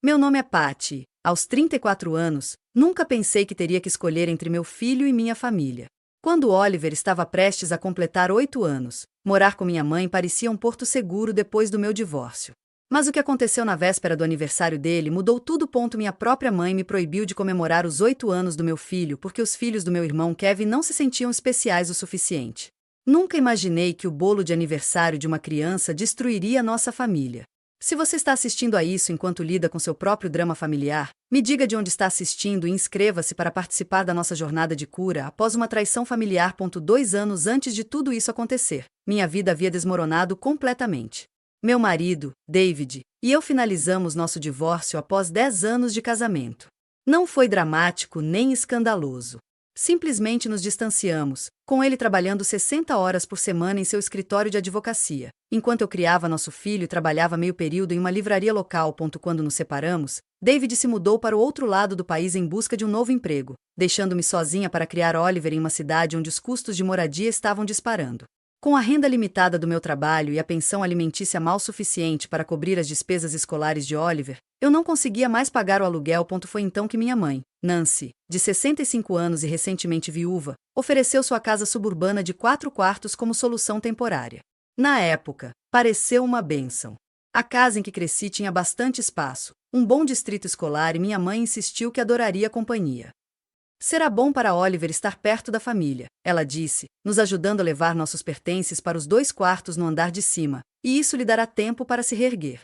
Meu nome é Patty. Aos 34 anos, nunca pensei que teria que escolher entre meu filho e minha família. Quando Oliver estava prestes a completar 8 anos, morar com minha mãe parecia um porto seguro depois do meu divórcio. Mas o que aconteceu na véspera do aniversário dele mudou tudo. Minha própria mãe me proibiu de comemorar os 8 anos do meu filho porque os filhos do meu irmão Kevin não se sentiam especiais o suficiente. Nunca imaginei que o bolo de aniversário de uma criança destruiria nossa família. Se você está assistindo a isso enquanto lida com seu próprio drama familiar, me diga de onde está assistindo e inscreva-se para participar da nossa jornada de cura após uma traição familiar. 2 anos antes de tudo isso acontecer, minha vida havia desmoronado completamente. Meu marido, David, e eu finalizamos nosso divórcio após 10 anos de casamento. Não foi dramático nem escandaloso. Simplesmente nos distanciamos, com ele trabalhando 60 horas por semana em seu escritório de advocacia, enquanto eu criava nosso filho e trabalhava meio período em uma livraria local. Quando nos separamos, David se mudou para o outro lado do país em busca de um novo emprego, deixando-me sozinha para criar Oliver em uma cidade onde os custos de moradia estavam disparando. Com a renda limitada do meu trabalho e a pensão alimentícia mal suficiente para cobrir as despesas escolares de Oliver, eu não conseguia mais pagar o aluguel. Foi então que minha mãe, Nancy, de 65 anos e recentemente viúva, ofereceu sua casa suburbana de 4 quartos como solução temporária. Na época, pareceu uma bênção. A casa em que cresci tinha bastante espaço, um bom distrito escolar e minha mãe insistiu que adoraria a companhia. Será bom para Oliver estar perto da família, ela disse, nos ajudando a levar nossos pertences para os 2 quartos no andar de cima, e isso lhe dará tempo para se reerguer.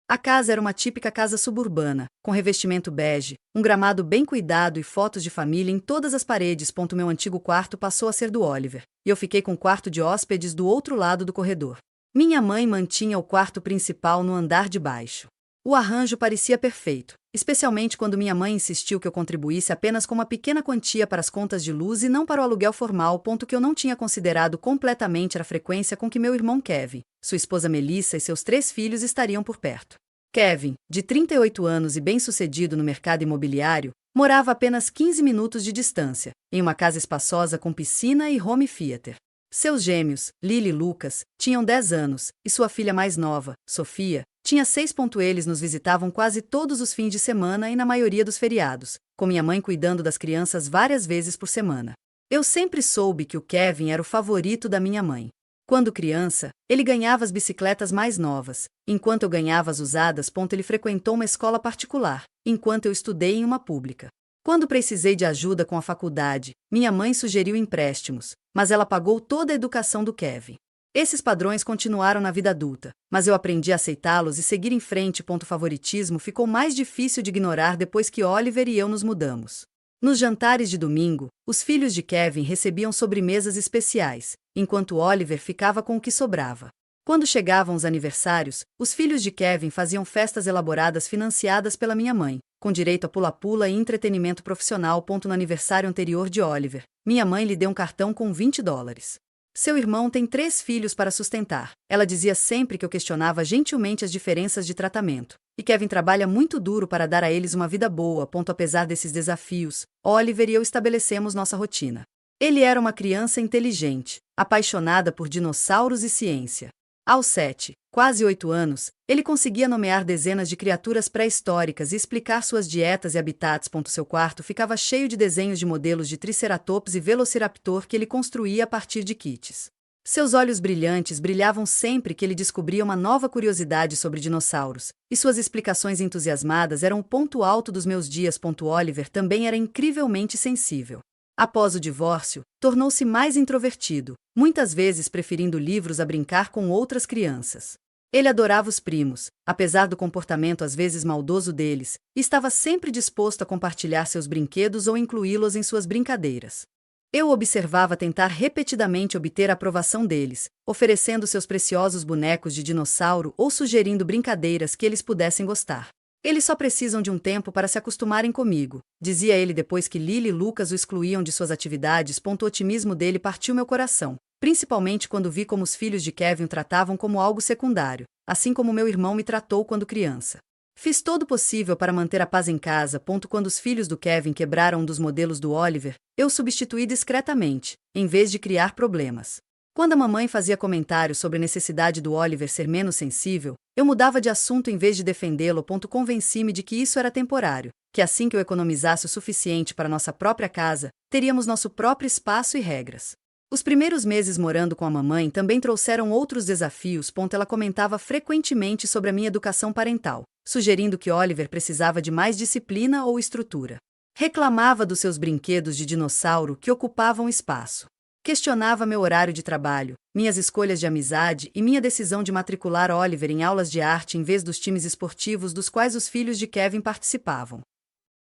A casa era uma típica casa suburbana, com revestimento bege, um gramado bem cuidado e fotos de família em todas as paredes. Meu antigo quarto passou a ser do Oliver, e eu fiquei com o quarto de hóspedes do outro lado do corredor. Minha mãe mantinha o quarto principal no andar de baixo. O arranjo parecia perfeito, especialmente quando minha mãe insistiu que eu contribuísse apenas com uma pequena quantia para as contas de luz e não para o aluguel formal. Que eu não tinha considerado completamente a frequência com que meu irmão Kevin, sua esposa Melissa e seus 3 filhos estariam por perto. Kevin, de 38 anos e bem-sucedido no mercado imobiliário, morava a apenas 15 minutos de distância, em uma casa espaçosa com piscina e home theater. Seus gêmeos, Lily e Lucas, tinham 10 anos, e sua filha mais nova, Sofia, tinha 6. Eles nos visitavam quase todos os fins de semana e na maioria dos feriados, com minha mãe cuidando das crianças várias vezes por semana. Eu sempre soube que o Kevin era o favorito da minha mãe. Quando criança, ele ganhava as bicicletas mais novas, enquanto eu ganhava as usadas. Ele frequentou uma escola particular, enquanto eu estudei em uma pública. Quando precisei de ajuda com a faculdade, minha mãe sugeriu empréstimos, mas ela pagou toda a educação do Kevin. Esses padrões continuaram na vida adulta, mas eu aprendi a aceitá-los e seguir em frente. O favoritismo ficou mais difícil de ignorar depois que Oliver e eu nos mudamos. Nos jantares de domingo, os filhos de Kevin recebiam sobremesas especiais, enquanto Oliver ficava com o que sobrava. Quando chegavam os aniversários, os filhos de Kevin faziam festas elaboradas financiadas pela minha mãe, com direito a pula-pula e entretenimento profissional. No aniversário anterior de Oliver, minha mãe lhe deu um cartão com $20. Seu irmão tem 3 filhos para sustentar. Ela dizia sempre que eu questionava gentilmente as diferenças de tratamento. E Kevin trabalha muito duro para dar a eles uma vida boa. Apesar desses desafios, Oliver e eu estabelecemos nossa rotina. Ele era uma criança inteligente, apaixonada por dinossauros e ciência. Aos 7, quase 8 anos, ele conseguia nomear dezenas de criaturas pré-históricas e explicar suas dietas e habitats. Seu quarto ficava cheio de desenhos de modelos de Triceratops e Velociraptor que ele construía a partir de kits. Seus olhos brilhantes brilhavam sempre que ele descobria uma nova curiosidade sobre dinossauros, e suas explicações entusiasmadas eram o ponto alto dos meus dias. Oliver também era incrivelmente sensível. Após o divórcio, tornou-se mais introvertido, muitas vezes preferindo livros a brincar com outras crianças. Ele adorava os primos, apesar do comportamento às vezes maldoso deles, e estava sempre disposto a compartilhar seus brinquedos ou incluí-los em suas brincadeiras. Eu o observava tentar repetidamente obter a aprovação deles, oferecendo seus preciosos bonecos de dinossauro ou sugerindo brincadeiras que eles pudessem gostar. Eles só precisam de um tempo para se acostumarem comigo, dizia ele depois que Lily e Lucas o excluíam de suas atividades. O otimismo dele partiu meu coração, principalmente quando vi como os filhos de Kevin o tratavam como algo secundário, assim como meu irmão me tratou quando criança. Fiz todo o possível para manter a paz em casa. Quando os filhos do Kevin quebraram um dos modelos do Oliver, eu substituí discretamente, em vez de criar problemas. Quando a mamãe fazia comentários sobre a necessidade do Oliver ser menos sensível, eu mudava de assunto em vez de defendê-lo. Convenci-me de que isso era temporário, que assim que eu economizasse o suficiente para nossa própria casa, teríamos nosso próprio espaço e regras. Os primeiros meses morando com a mamãe também trouxeram outros desafios. Ela comentava frequentemente sobre a minha educação parental, sugerindo que Oliver precisava de mais disciplina ou estrutura. Reclamava dos seus brinquedos de dinossauro que ocupavam espaço. Questionava meu horário de trabalho, minhas escolhas de amizade e minha decisão de matricular Oliver em aulas de arte em vez dos times esportivos dos quais os filhos de Kevin participavam.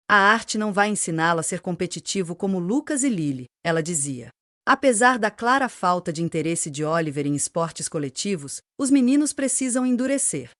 A arte não vai ensiná-lo a ser competitivo como Lucas e Lily, ela dizia. Apesar da clara falta de interesse de Oliver em esportes coletivos, os meninos precisam endurecer.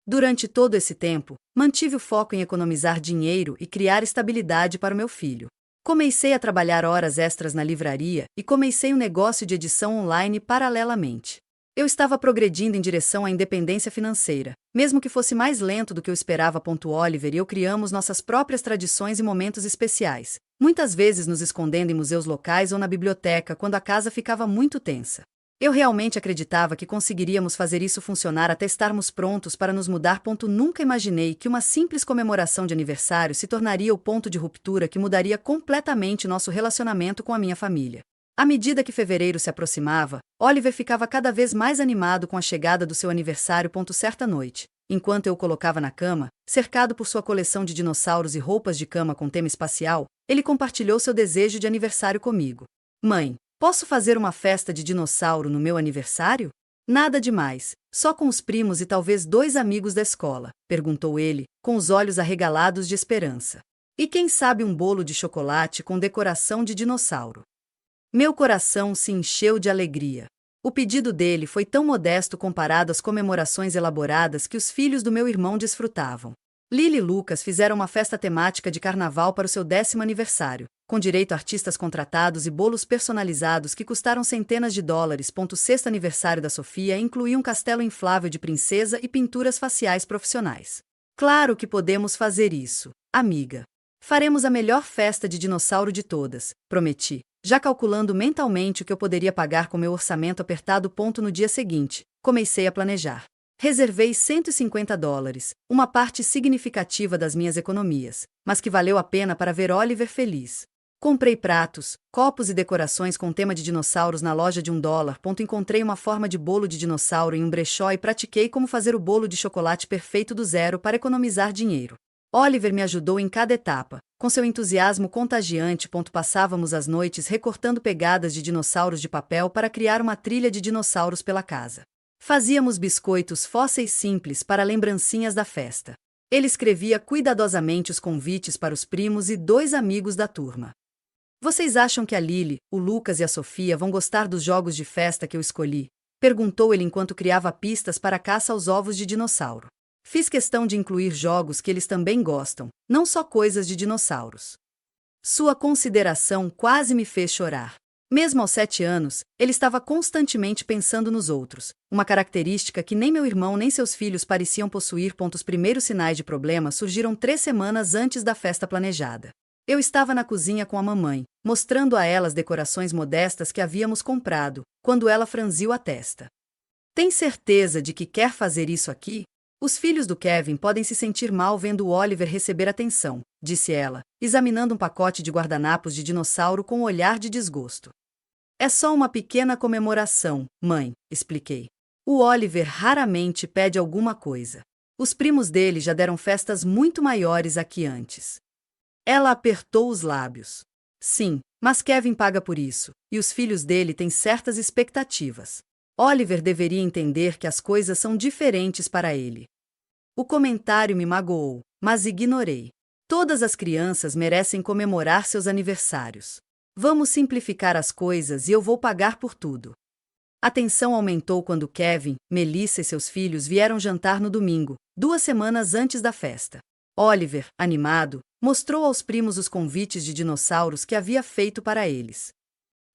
Durante todo esse tempo, mantive o foco em economizar dinheiro e criar estabilidade para o meu filho. Comecei a trabalhar horas extras na livraria e comecei um negócio de edição online paralelamente. Eu estava progredindo em direção à independência financeira, mesmo que fosse mais lento do que eu esperava. Oliver e eu criamos nossas próprias tradições e momentos especiais, muitas vezes nos escondendo em museus locais ou na biblioteca quando a casa ficava muito tensa. Eu realmente acreditava que conseguiríamos fazer isso funcionar até estarmos prontos para nos mudar. Nunca imaginei que uma simples comemoração de aniversário se tornaria o ponto de ruptura que mudaria completamente nosso relacionamento com a minha família. À medida que fevereiro se aproximava, Oliver ficava cada vez mais animado com a chegada do seu aniversário. Certa noite, enquanto eu o colocava na cama, cercado por sua coleção de dinossauros e roupas de cama com tema espacial, ele compartilhou seu desejo de aniversário comigo. Mãe, posso fazer uma festa de dinossauro no meu aniversário? Nada demais, só com os primos e talvez 2 amigos da escola, perguntou ele, com os olhos arregalados de esperança. E quem sabe um bolo de chocolate com decoração de dinossauro? Meu coração se encheu de alegria. O pedido dele foi tão modesto comparado às comemorações elaboradas que os filhos do meu irmão desfrutavam. Lily e Lucas fizeram uma festa temática de carnaval para o seu 10º aniversário, com direito a artistas contratados e bolos personalizados que custaram centenas de dólares. O 6º aniversário da Sofia incluía um castelo inflável de princesa e pinturas faciais profissionais. Claro que podemos fazer isso, amiga. Faremos a melhor festa de dinossauro de todas, prometi, já calculando mentalmente o que eu poderia pagar com meu orçamento apertado. No dia seguinte, comecei a planejar. Reservei $150, uma parte significativa das minhas economias, mas que valeu a pena para ver Oliver feliz. Comprei pratos, copos e decorações com tema de dinossauros na loja de $1. Encontrei uma forma de bolo de dinossauro em um brechó e pratiquei como fazer o bolo de chocolate perfeito do zero para economizar dinheiro. Oliver me ajudou em cada etapa, com seu entusiasmo contagiante. Passávamos as noites recortando pegadas de dinossauros de papel para criar uma trilha de dinossauros pela casa. Fazíamos biscoitos fósseis simples para lembrancinhas da festa. Ele escrevia cuidadosamente os convites para os primos e 2 amigos da turma. Vocês acham que a Lily, o Lucas e a Sofia vão gostar dos jogos de festa que eu escolhi? Perguntou ele enquanto criava pistas para a caça aos ovos de dinossauro. Fiz questão de incluir jogos que eles também gostam, não só coisas de dinossauros. Sua consideração quase me fez chorar. Mesmo aos 7 anos, ele estava constantemente pensando nos outros, uma característica que nem meu irmão nem seus filhos pareciam possuir. Os primeiros sinais de problema surgiram 3 semanas antes da festa planejada. Eu estava na cozinha com a mamãe, mostrando a ela as decorações modestas que havíamos comprado, quando ela franziu a testa. Tem certeza de que quer fazer isso aqui? Os filhos do Kevin podem se sentir mal vendo o Oliver receber atenção, disse ela, examinando um pacote de guardanapos de dinossauro com um olhar de desgosto. É só uma pequena comemoração, mãe, expliquei. O Oliver raramente pede alguma coisa. Os primos dele já deram festas muito maiores aqui antes. Ela apertou os lábios. Sim, mas Kevin paga por isso, e os filhos dele têm certas expectativas. Oliver deveria entender que as coisas são diferentes para ele. O comentário me magoou, mas ignorei. Todas as crianças merecem comemorar seus aniversários. Vamos simplificar as coisas e eu vou pagar por tudo. A tensão aumentou quando Kevin, Melissa e seus filhos vieram jantar no domingo, 2 semanas antes da festa. Oliver, animado, mostrou aos primos os convites de dinossauros que havia feito para eles.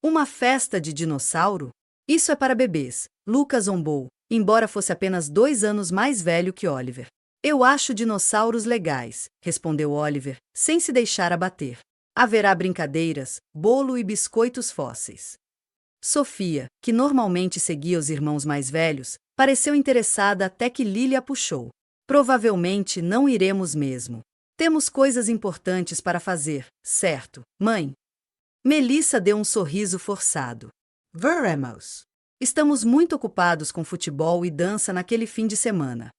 Uma festa de dinossauro? Isso é para bebês, Lucas zombou, embora fosse apenas 2 anos mais velho que Oliver. Eu acho dinossauros legais, respondeu Oliver, sem se deixar abater. Haverá brincadeiras, bolo e biscoitos fósseis. Sofia, que normalmente seguia os irmãos mais velhos, pareceu interessada até que Lily a puxou. Provavelmente não iremos mesmo. Temos coisas importantes para fazer, certo, mãe? Melissa deu um sorriso forçado. Veremos. Estamos muito ocupados com futebol e dança naquele fim de semana.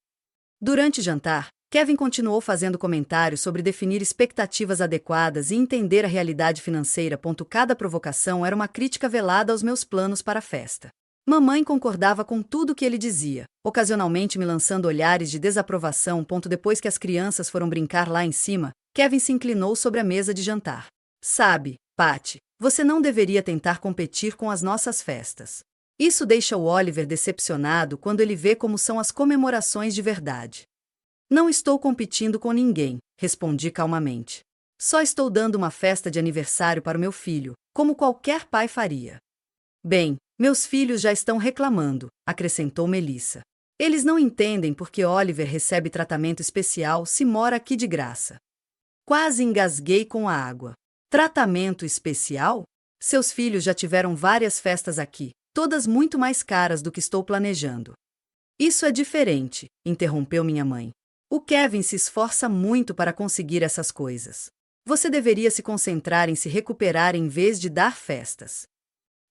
Durante jantar, Kevin continuou fazendo comentários sobre definir expectativas adequadas e entender a realidade financeira. Cada provocação era uma crítica velada aos meus planos para a festa. Mamãe concordava com tudo que ele dizia, ocasionalmente me lançando olhares de desaprovação. Depois que as crianças foram brincar lá em cima, Kevin se inclinou sobre a mesa de jantar. Sabe, Patty, você não deveria tentar competir com as nossas festas. Isso deixa o Oliver decepcionado quando ele vê como são as comemorações de verdade. Não estou competindo com ninguém, respondi calmamente. Só estou dando uma festa de aniversário para o meu filho, como qualquer pai faria. Bem, meus filhos já estão reclamando, acrescentou Melissa. Eles não entendem porque Oliver recebe tratamento especial se mora aqui de graça. Quase engasguei com a água. Tratamento especial? Seus filhos já tiveram várias festas aqui, todas muito mais caras do que estou planejando. Isso é diferente, interrompeu minha mãe. O Kevin se esforça muito para conseguir essas coisas. Você deveria se concentrar em se recuperar em vez de dar festas.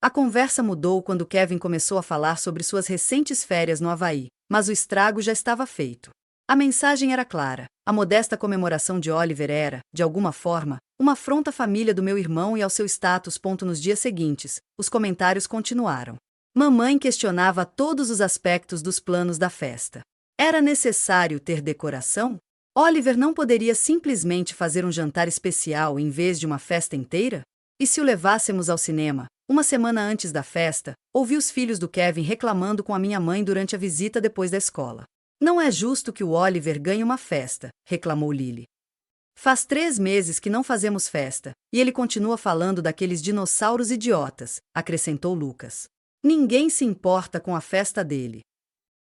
A conversa mudou quando Kevin começou a falar sobre suas recentes férias no Havaí, mas o estrago já estava feito. A mensagem era clara. A modesta comemoração de Oliver era, de alguma forma, uma afronta à família do meu irmão e ao seu status. Nos dias seguintes, os comentários continuaram. Mamãe questionava todos os aspectos dos planos da festa. Era necessário ter decoração? Oliver não poderia simplesmente fazer um jantar especial em vez de uma festa inteira? E se o levássemos ao cinema? Uma semana antes da festa, ouvi os filhos do Kevin reclamando com a minha mãe durante a visita depois da escola. Não é justo que o Oliver ganhe uma festa, reclamou Lily. Faz 3 meses que não fazemos festa, e ele continua falando daqueles dinossauros idiotas, acrescentou Lucas. Ninguém se importa com a festa dele.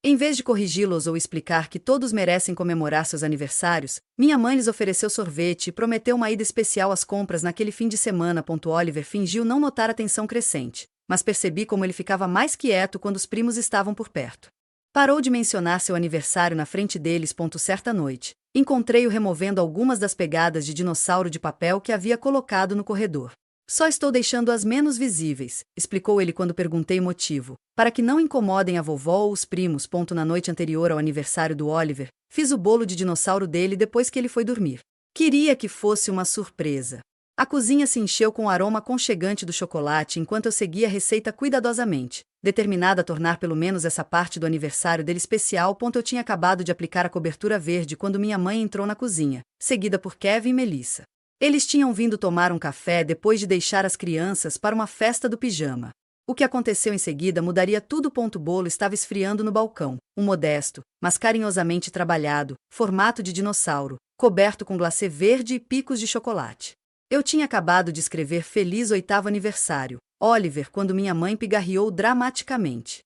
Em vez de corrigi-los ou explicar que todos merecem comemorar seus aniversários, minha mãe lhes ofereceu sorvete e prometeu uma ida especial às compras naquele fim de semana. Oliver fingiu não notar a tensão crescente, mas percebi como ele ficava mais quieto quando os primos estavam por perto. Parou de mencionar seu aniversário na frente deles. Certa noite, encontrei-o removendo algumas das pegadas de dinossauro de papel que havia colocado no corredor. Só estou deixando-as menos visíveis, explicou ele quando perguntei o motivo, para que não incomodem a vovó ou os primos. Na noite anterior ao aniversário do Oliver, fiz o bolo de dinossauro dele depois que ele foi dormir. Queria que fosse uma surpresa. A cozinha se encheu com o aroma aconchegante do chocolate enquanto eu seguia a receita cuidadosamente, determinada a tornar pelo menos essa parte do aniversário dele especial. Eu tinha acabado de aplicar a cobertura verde quando minha mãe entrou na cozinha, seguida por Kevin e Melissa. Eles tinham vindo tomar um café depois de deixar as crianças para uma festa do pijama. O que aconteceu em seguida mudaria tudo. O bolo estava esfriando no balcão, um modesto, mas carinhosamente trabalhado, formato de dinossauro, coberto com glacê verde e picos de chocolate. Eu tinha acabado de escrever Feliz 8º aniversário, Oliver, quando minha mãe pigarreou dramaticamente.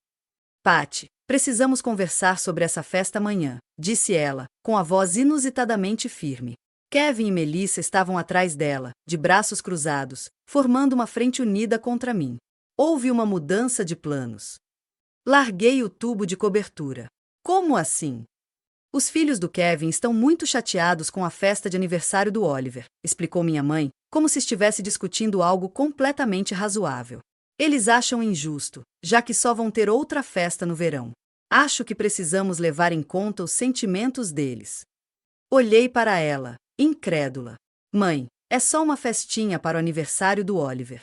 Patty, precisamos conversar sobre essa festa amanhã, disse ela, com a voz inusitadamente firme. Kevin e Melissa estavam atrás dela, de braços cruzados, formando uma frente unida contra mim. Houve uma mudança de planos. Larguei o tubo de cobertura. Como assim? Os filhos do Kevin estão muito chateados com a festa de aniversário do Oliver, explicou minha mãe, como se estivesse discutindo algo completamente razoável. Eles acham injusto, já que só vão ter outra festa no verão. Acho que precisamos levar em conta os sentimentos deles. Olhei para ela, incrédula. Mãe, é só uma festinha para o aniversário do Oliver.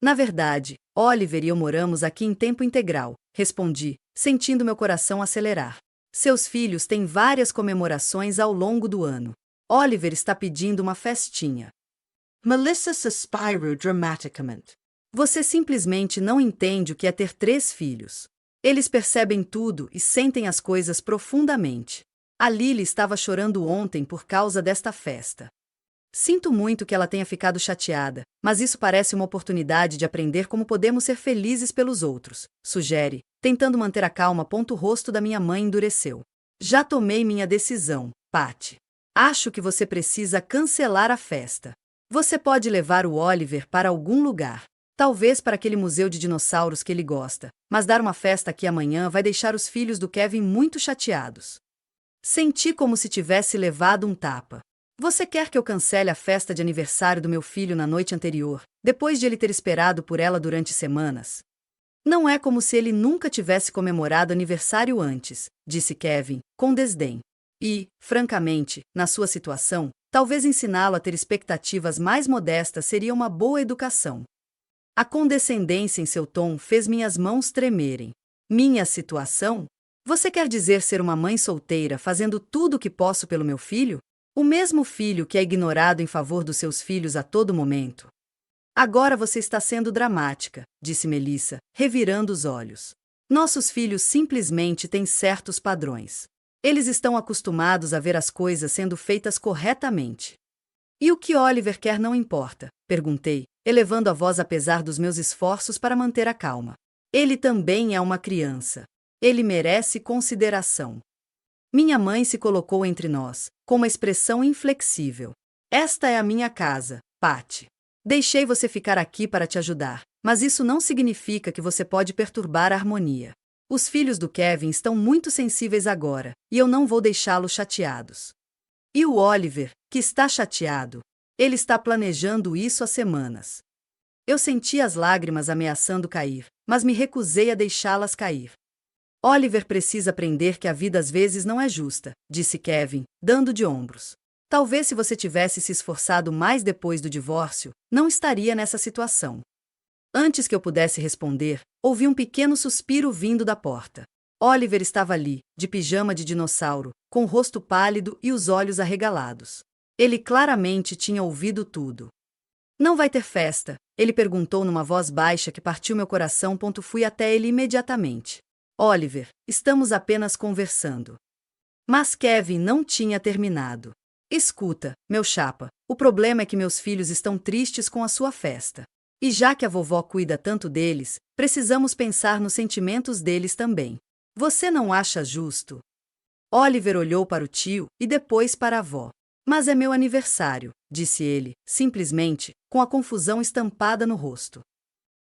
Na verdade, Oliver e eu moramos aqui em tempo integral, respondi, sentindo meu coração acelerar. Seus filhos têm várias comemorações ao longo do ano. Oliver está pedindo uma festinha. Melissa suspirou dramaticamente. Você simplesmente não entende o que é ter 3 filhos. Eles percebem tudo e sentem as coisas profundamente. A Lily estava chorando ontem por causa desta festa. Sinto muito que ela tenha ficado chateada, mas isso parece uma oportunidade de aprender como podemos ser felizes pelos outros, sugere, tentando manter a calma. O rosto da minha mãe endureceu. Já tomei minha decisão, Patty. Acho que você precisa cancelar a festa. Você pode levar o Oliver para algum lugar. Talvez para aquele museu de dinossauros que ele gosta, mas dar uma festa aqui amanhã vai deixar os filhos do Kevin muito chateados. Senti como se tivesse levado um tapa. Você quer que eu cancele a festa de aniversário do meu filho na noite anterior, depois de ele ter esperado por ela durante semanas? Não é como se ele nunca tivesse comemorado aniversário antes, disse Kevin, com desdém. E, francamente, na sua situação, talvez ensiná-lo a ter expectativas mais modestas seria uma boa educação. A condescendência em seu tom fez minhas mãos tremerem. Minha situação? Você quer dizer ser uma mãe solteira fazendo tudo o que posso pelo meu filho? O mesmo filho que é ignorado em favor dos seus filhos a todo momento. Agora você está sendo dramática, disse Melissa, revirando os olhos. Nossos filhos simplesmente têm certos padrões. Eles estão acostumados a ver as coisas sendo feitas corretamente. E o que Oliver quer não importa, perguntei, elevando a voz apesar dos meus esforços para manter a calma. Ele também é uma criança. Ele merece consideração. Minha mãe se colocou entre nós, com uma expressão inflexível. Esta é a minha casa, Patty. Deixei você ficar aqui para te ajudar, mas isso não significa que você pode perturbar a harmonia. Os filhos do Kevin estão muito sensíveis agora, e eu não vou deixá-los chateados. E o Oliver, que está chateado, ele está planejando isso há semanas. Eu senti as lágrimas ameaçando cair, mas me recusei a deixá-las cair. Oliver precisa aprender que a vida às vezes não é justa, disse Kevin, dando de ombros. Talvez se você tivesse se esforçado mais depois do divórcio, não estaria nessa situação. Antes que eu pudesse responder, ouvi um pequeno suspiro vindo da porta. Oliver estava ali, de pijama de dinossauro, com o rosto pálido e os olhos arregalados. Ele claramente tinha ouvido tudo. Não vai ter festa? Ele perguntou numa voz baixa que partiu meu coração. Fui até ele imediatamente. Oliver, estamos apenas conversando. Mas Kevin não tinha terminado. Escuta, meu chapa, o problema é que meus filhos estão tristes com a sua festa. E já que a vovó cuida tanto deles, precisamos pensar nos sentimentos deles também. Você não acha justo? Oliver olhou para o tio e depois para a avó. Mas é meu aniversário, disse ele, simplesmente, com a confusão estampada no rosto.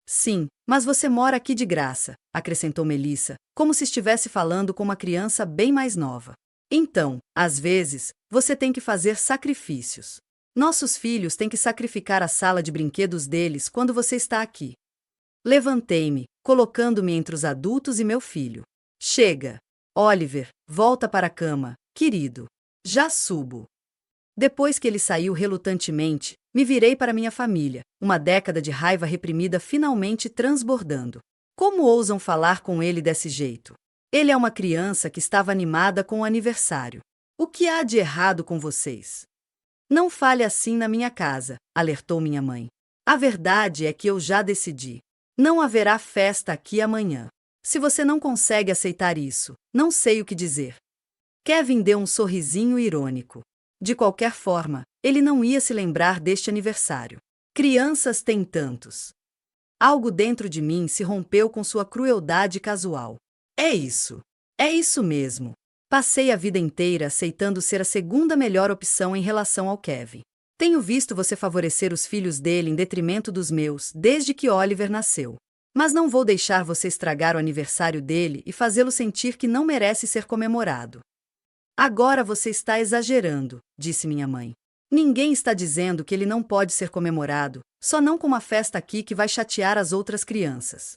Sim, mas você mora aqui de graça, acrescentou Melissa, como se estivesse falando com uma criança bem mais nova. Então, às vezes, você tem que fazer sacrifícios. Nossos filhos têm que sacrificar a sala de brinquedos deles quando você está aqui. Levantei-me, colocando-me entre os adultos e meu filho. Chega! Oliver, volta para a cama, querido. Já subo. Depois que ele saiu relutantemente, me virei para minha família, uma década de raiva reprimida finalmente transbordando. Como ousam falar com ele desse jeito? Ele é uma criança que estava animada com o aniversário. O que há de errado com vocês? Não fale assim na minha casa, alertou minha mãe. A verdade é que eu já decidi. Não haverá festa aqui amanhã. Se você não consegue aceitar isso, não sei o que dizer. Kevin deu um sorrisinho irônico. De qualquer forma, ele não ia se lembrar deste aniversário. Crianças têm tantos. Algo dentro de mim se rompeu com sua crueldade casual. É isso mesmo. Passei a vida inteira aceitando ser a segunda melhor opção em relação ao Kevin. Tenho visto você favorecer os filhos dele em detrimento dos meus desde que Oliver nasceu. Mas não vou deixar você estragar o aniversário dele e fazê-lo sentir que não merece ser comemorado. Agora você está exagerando, disse minha mãe. Ninguém está dizendo que ele não pode ser comemorado, só não com uma festa aqui que vai chatear as outras crianças.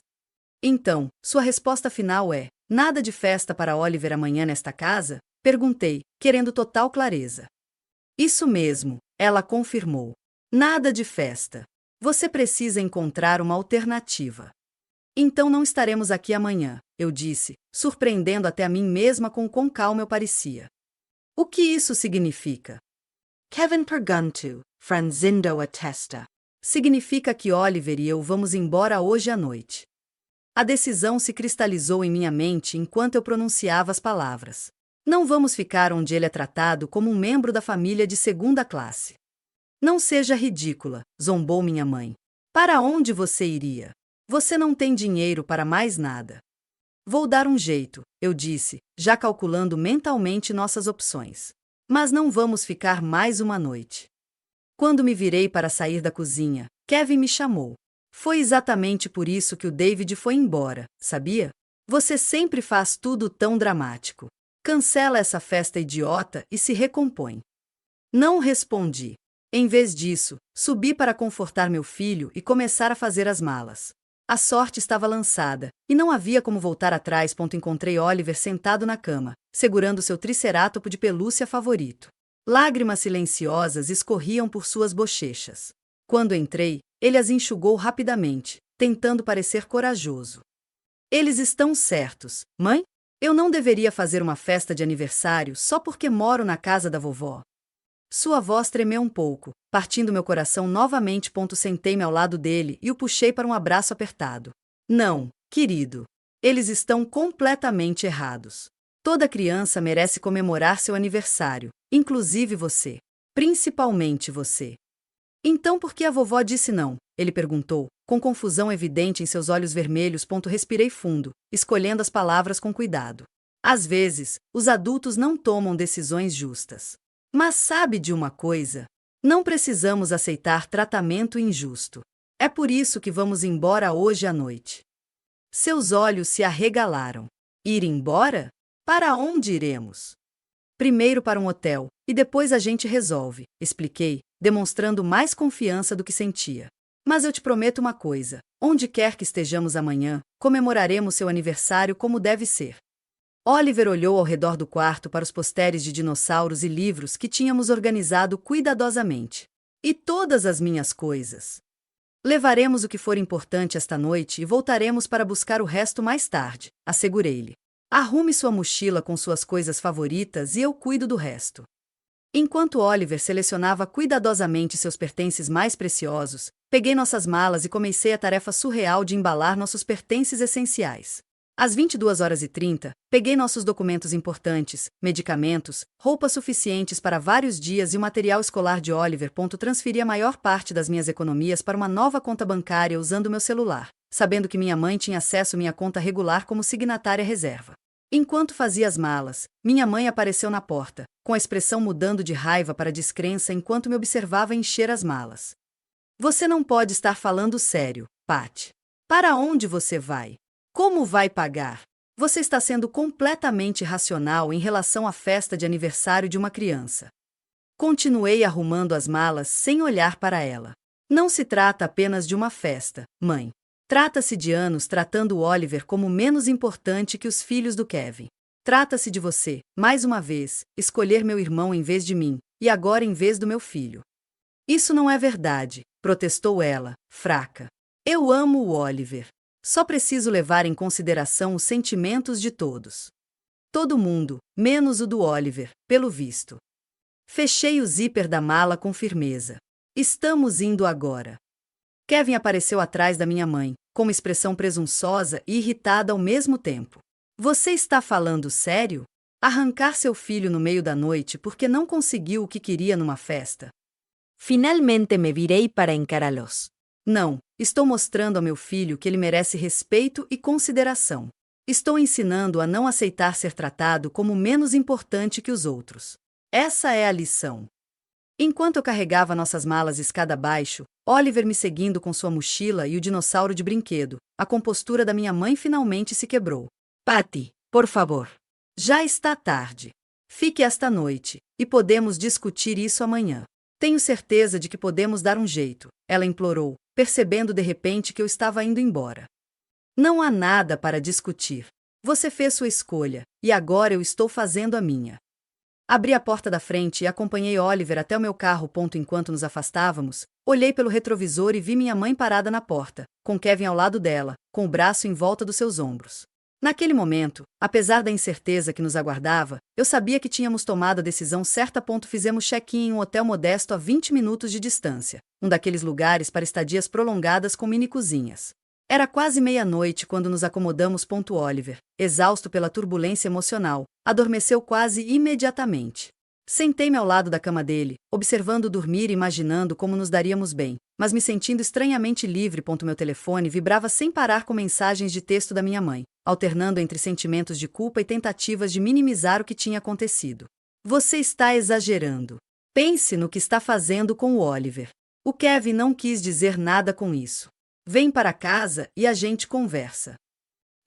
Então, sua resposta final é: nada de festa para Oliver amanhã nesta casa? Perguntei, querendo total clareza. Isso mesmo, ela confirmou. Nada de festa. Você precisa encontrar uma alternativa. Então não estaremos aqui amanhã, eu disse, surpreendendo até a mim mesma com quão calma eu parecia. O que isso significa? Kevin perguntou, franzindo a testa. Significa que Oliver e eu vamos embora hoje à noite. A decisão se cristalizou em minha mente enquanto eu pronunciava as palavras. Não vamos ficar onde ele é tratado como um membro da família de segunda classe. Não seja ridícula, zombou minha mãe. Para onde você iria? Você não tem dinheiro para mais nada. Vou dar um jeito, eu disse, já calculando mentalmente nossas opções. Mas não vamos ficar mais uma noite. Quando me virei para sair da cozinha, Kevin me chamou. Foi exatamente por isso que o David foi embora, sabia? Você sempre faz tudo tão dramático. Cancela essa festa idiota e se recompõe. Não respondi. Em vez disso, subi para confortar meu filho e começar a fazer as malas. A sorte estava lançada, e não havia como voltar atrás. Encontrei Oliver sentado na cama, segurando seu tricerátopo de pelúcia favorito. Lágrimas silenciosas escorriam por suas bochechas. Quando entrei, ele as enxugou rapidamente, tentando parecer corajoso. Eles estão certos, mãe? Eu não deveria fazer uma festa de aniversário só porque moro na casa da vovó. Sua voz tremeu um pouco, partindo meu coração novamente. Sentei-me ao lado dele e o puxei para um abraço apertado. Não, querido. Eles estão completamente errados. Toda criança merece comemorar seu aniversário, inclusive você. Principalmente você. Então por que a vovó disse não? Ele perguntou, com confusão evidente em seus olhos vermelhos. Respirei fundo, escolhendo as palavras com cuidado. Às vezes, os adultos não tomam decisões justas. Mas sabe de uma coisa? Não precisamos aceitar tratamento injusto. É por isso que vamos embora hoje à noite. Seus olhos se arregalaram. Ir embora? Para onde iremos? Primeiro para um hotel, e depois a gente resolve, expliquei, demonstrando mais confiança do que sentia. Mas eu te prometo uma coisa: onde quer que estejamos amanhã, comemoraremos seu aniversário como deve ser. Oliver olhou ao redor do quarto para os posteres de dinossauros e livros que tínhamos organizado cuidadosamente. E todas as minhas coisas. Levaremos o que for importante esta noite e voltaremos para buscar o resto mais tarde, assegurei-lhe. Arrume sua mochila com suas coisas favoritas e eu cuido do resto. Enquanto Oliver selecionava cuidadosamente seus pertences mais preciosos, peguei nossas malas e comecei a tarefa surreal de embalar nossos pertences essenciais. Às 22h30, peguei nossos documentos importantes, medicamentos, roupas suficientes para vários dias e o material escolar de Oliver. Transferi a maior parte das minhas economias para uma nova conta bancária usando meu celular, sabendo que minha mãe tinha acesso à minha conta regular como signatária reserva. Enquanto fazia as malas, minha mãe apareceu na porta, com a expressão mudando de raiva para descrença enquanto me observava encher as malas. Você não pode estar falando sério, Pat. Para onde você vai? Como vai pagar? Você está sendo completamente irracional em relação à festa de aniversário de uma criança. Continuei arrumando as malas sem olhar para ela. Não se trata apenas de uma festa, mãe. Trata-se de anos tratando o Oliver como menos importante que os filhos do Kevin. Trata-se de você, mais uma vez, escolher meu irmão em vez de mim, e agora em vez do meu filho. Isso não é verdade, protestou ela, fraca. Eu amo o Oliver. Só preciso levar em consideração os sentimentos de todos. Todo mundo, menos o do Oliver, pelo visto. Fechei o zíper da mala com firmeza. Estamos indo agora. Kevin apareceu atrás da minha mãe, com uma expressão presunçosa e irritada ao mesmo tempo. Você está falando sério? Arrancar seu filho no meio da noite porque não conseguiu o que queria numa festa? Finalmente me virei para encará-los. Não, estou mostrando ao meu filho que ele merece respeito e consideração. Estou ensinando a não aceitar ser tratado como menos importante que os outros. Essa é a lição. Enquanto eu carregava nossas malas escada abaixo, Oliver me seguindo com sua mochila e o dinossauro de brinquedo, a compostura da minha mãe finalmente se quebrou. Patty, por favor. Já está tarde. Fique esta noite, e podemos discutir isso amanhã. Tenho certeza de que podemos dar um jeito, ela implorou, percebendo de repente que eu estava indo embora. Não há nada para discutir. Você fez sua escolha, e agora eu estou fazendo a minha. Abri a porta da frente e acompanhei Oliver até o meu carro. Enquanto nos afastávamos, olhei pelo retrovisor e vi minha mãe parada na porta, com Kevin ao lado dela, com o braço em volta dos seus ombros. Naquele momento, apesar da incerteza que nos aguardava, eu sabia que tínhamos tomado a decisão certa. Fizemos check-in em um hotel modesto a 20 minutos de distância, um daqueles lugares para estadias prolongadas com mini-cozinhas. Era quase meia-noite quando nos acomodamos. Oliver, exausto pela turbulência emocional, adormeceu quase imediatamente. Sentei-me ao lado da cama dele, observando-o dormir e imaginando como nos daríamos bem, mas me sentindo estranhamente livre. Meu telefone vibrava sem parar com mensagens de texto da minha mãe, alternando entre sentimentos de culpa e tentativas de minimizar o que tinha acontecido. Você está exagerando. Pense no que está fazendo com o Oliver. O Kevin não quis dizer nada com isso. Vem para casa e a gente conversa.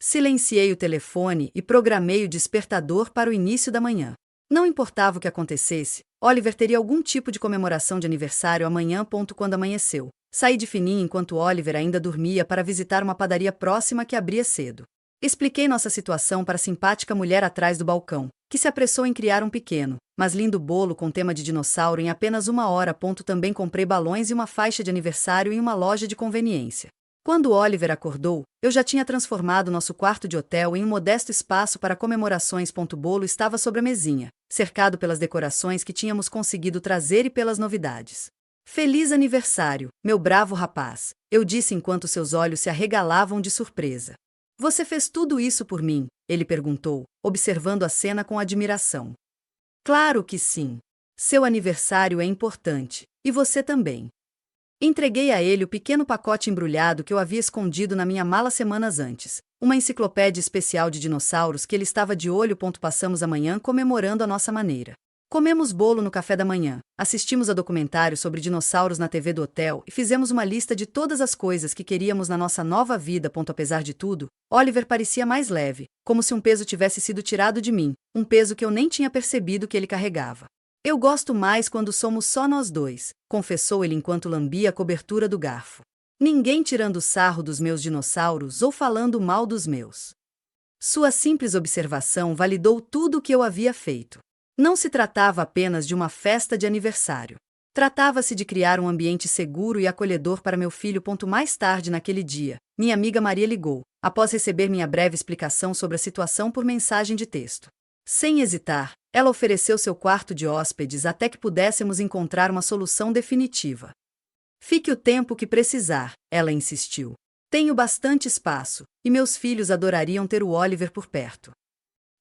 Silenciei o telefone e programei o despertador para o início da manhã. Não importava o que acontecesse, Oliver teria algum tipo de comemoração de aniversário amanhã. Quando amanheceu, saí de fininho enquanto Oliver ainda dormia para visitar uma padaria próxima que abria cedo. Expliquei nossa situação para a simpática mulher atrás do balcão, que se apressou em criar um pequeno, mas lindo bolo com tema de dinossauro em apenas 1 hora. Também comprei balões e uma faixa de aniversário em uma loja de conveniência. Quando Oliver acordou, eu já tinha transformado nosso quarto de hotel em um modesto espaço para comemorações. O bolo estava sobre a mesinha, cercado pelas decorações que tínhamos conseguido trazer e pelas novidades. Feliz aniversário, meu bravo rapaz, eu disse enquanto seus olhos se arregalavam de surpresa. Você fez tudo isso por mim? Ele perguntou, observando a cena com admiração. Claro que sim. Seu aniversário é importante, e você também. Entreguei a ele o pequeno pacote embrulhado que eu havia escondido na minha mala semanas antes, uma enciclopédia especial de dinossauros que ele estava de olho. Passamos a manhã comemorando a nossa maneira. Comemos bolo no café da manhã, assistimos a documentário sobre dinossauros na TV do hotel e fizemos uma lista de todas as coisas que queríamos na nossa nova vida. Apesar de tudo, Oliver parecia mais leve, como se um peso tivesse sido tirado de mim, um peso que eu nem tinha percebido que ele carregava. Eu gosto mais quando somos só nós dois, confessou ele enquanto lambia a cobertura do garfo. Ninguém tirando sarro dos meus dinossauros ou falando mal dos meus. Sua simples observação validou tudo o que eu havia feito. Não se tratava apenas de uma festa de aniversário. Tratava-se de criar um ambiente seguro e acolhedor para meu filho. Mais tarde naquele dia, minha amiga Maria ligou, após receber minha breve explicação sobre a situação por mensagem de texto. Sem hesitar, ela ofereceu seu quarto de hóspedes até que pudéssemos encontrar uma solução definitiva. Fique o tempo que precisar, ela insistiu. Tenho bastante espaço, e meus filhos adorariam ter o Oliver por perto.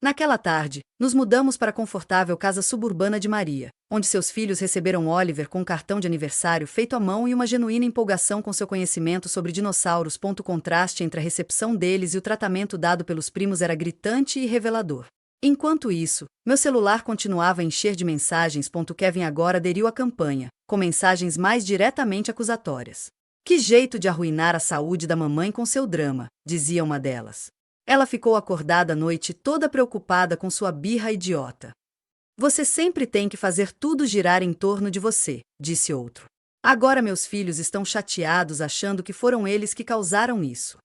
Naquela tarde, nos mudamos para a confortável casa suburbana de Maria, onde seus filhos receberam Oliver com um cartão de aniversário feito à mão e uma genuína empolgação com seu conhecimento sobre dinossauros. O contraste entre a recepção deles e o tratamento dado pelos primos era gritante e revelador. Enquanto isso, meu celular continuava a encher de mensagens. Kevin agora aderiu à campanha, com mensagens mais diretamente acusatórias. Que jeito de arruinar a saúde da mamãe com seu drama, dizia uma delas. Ela ficou acordada a noite toda preocupada com sua birra idiota. Você sempre tem que fazer tudo girar em torno de você, disse outro. Agora meus filhos estão chateados achando que foram eles que causaram isso.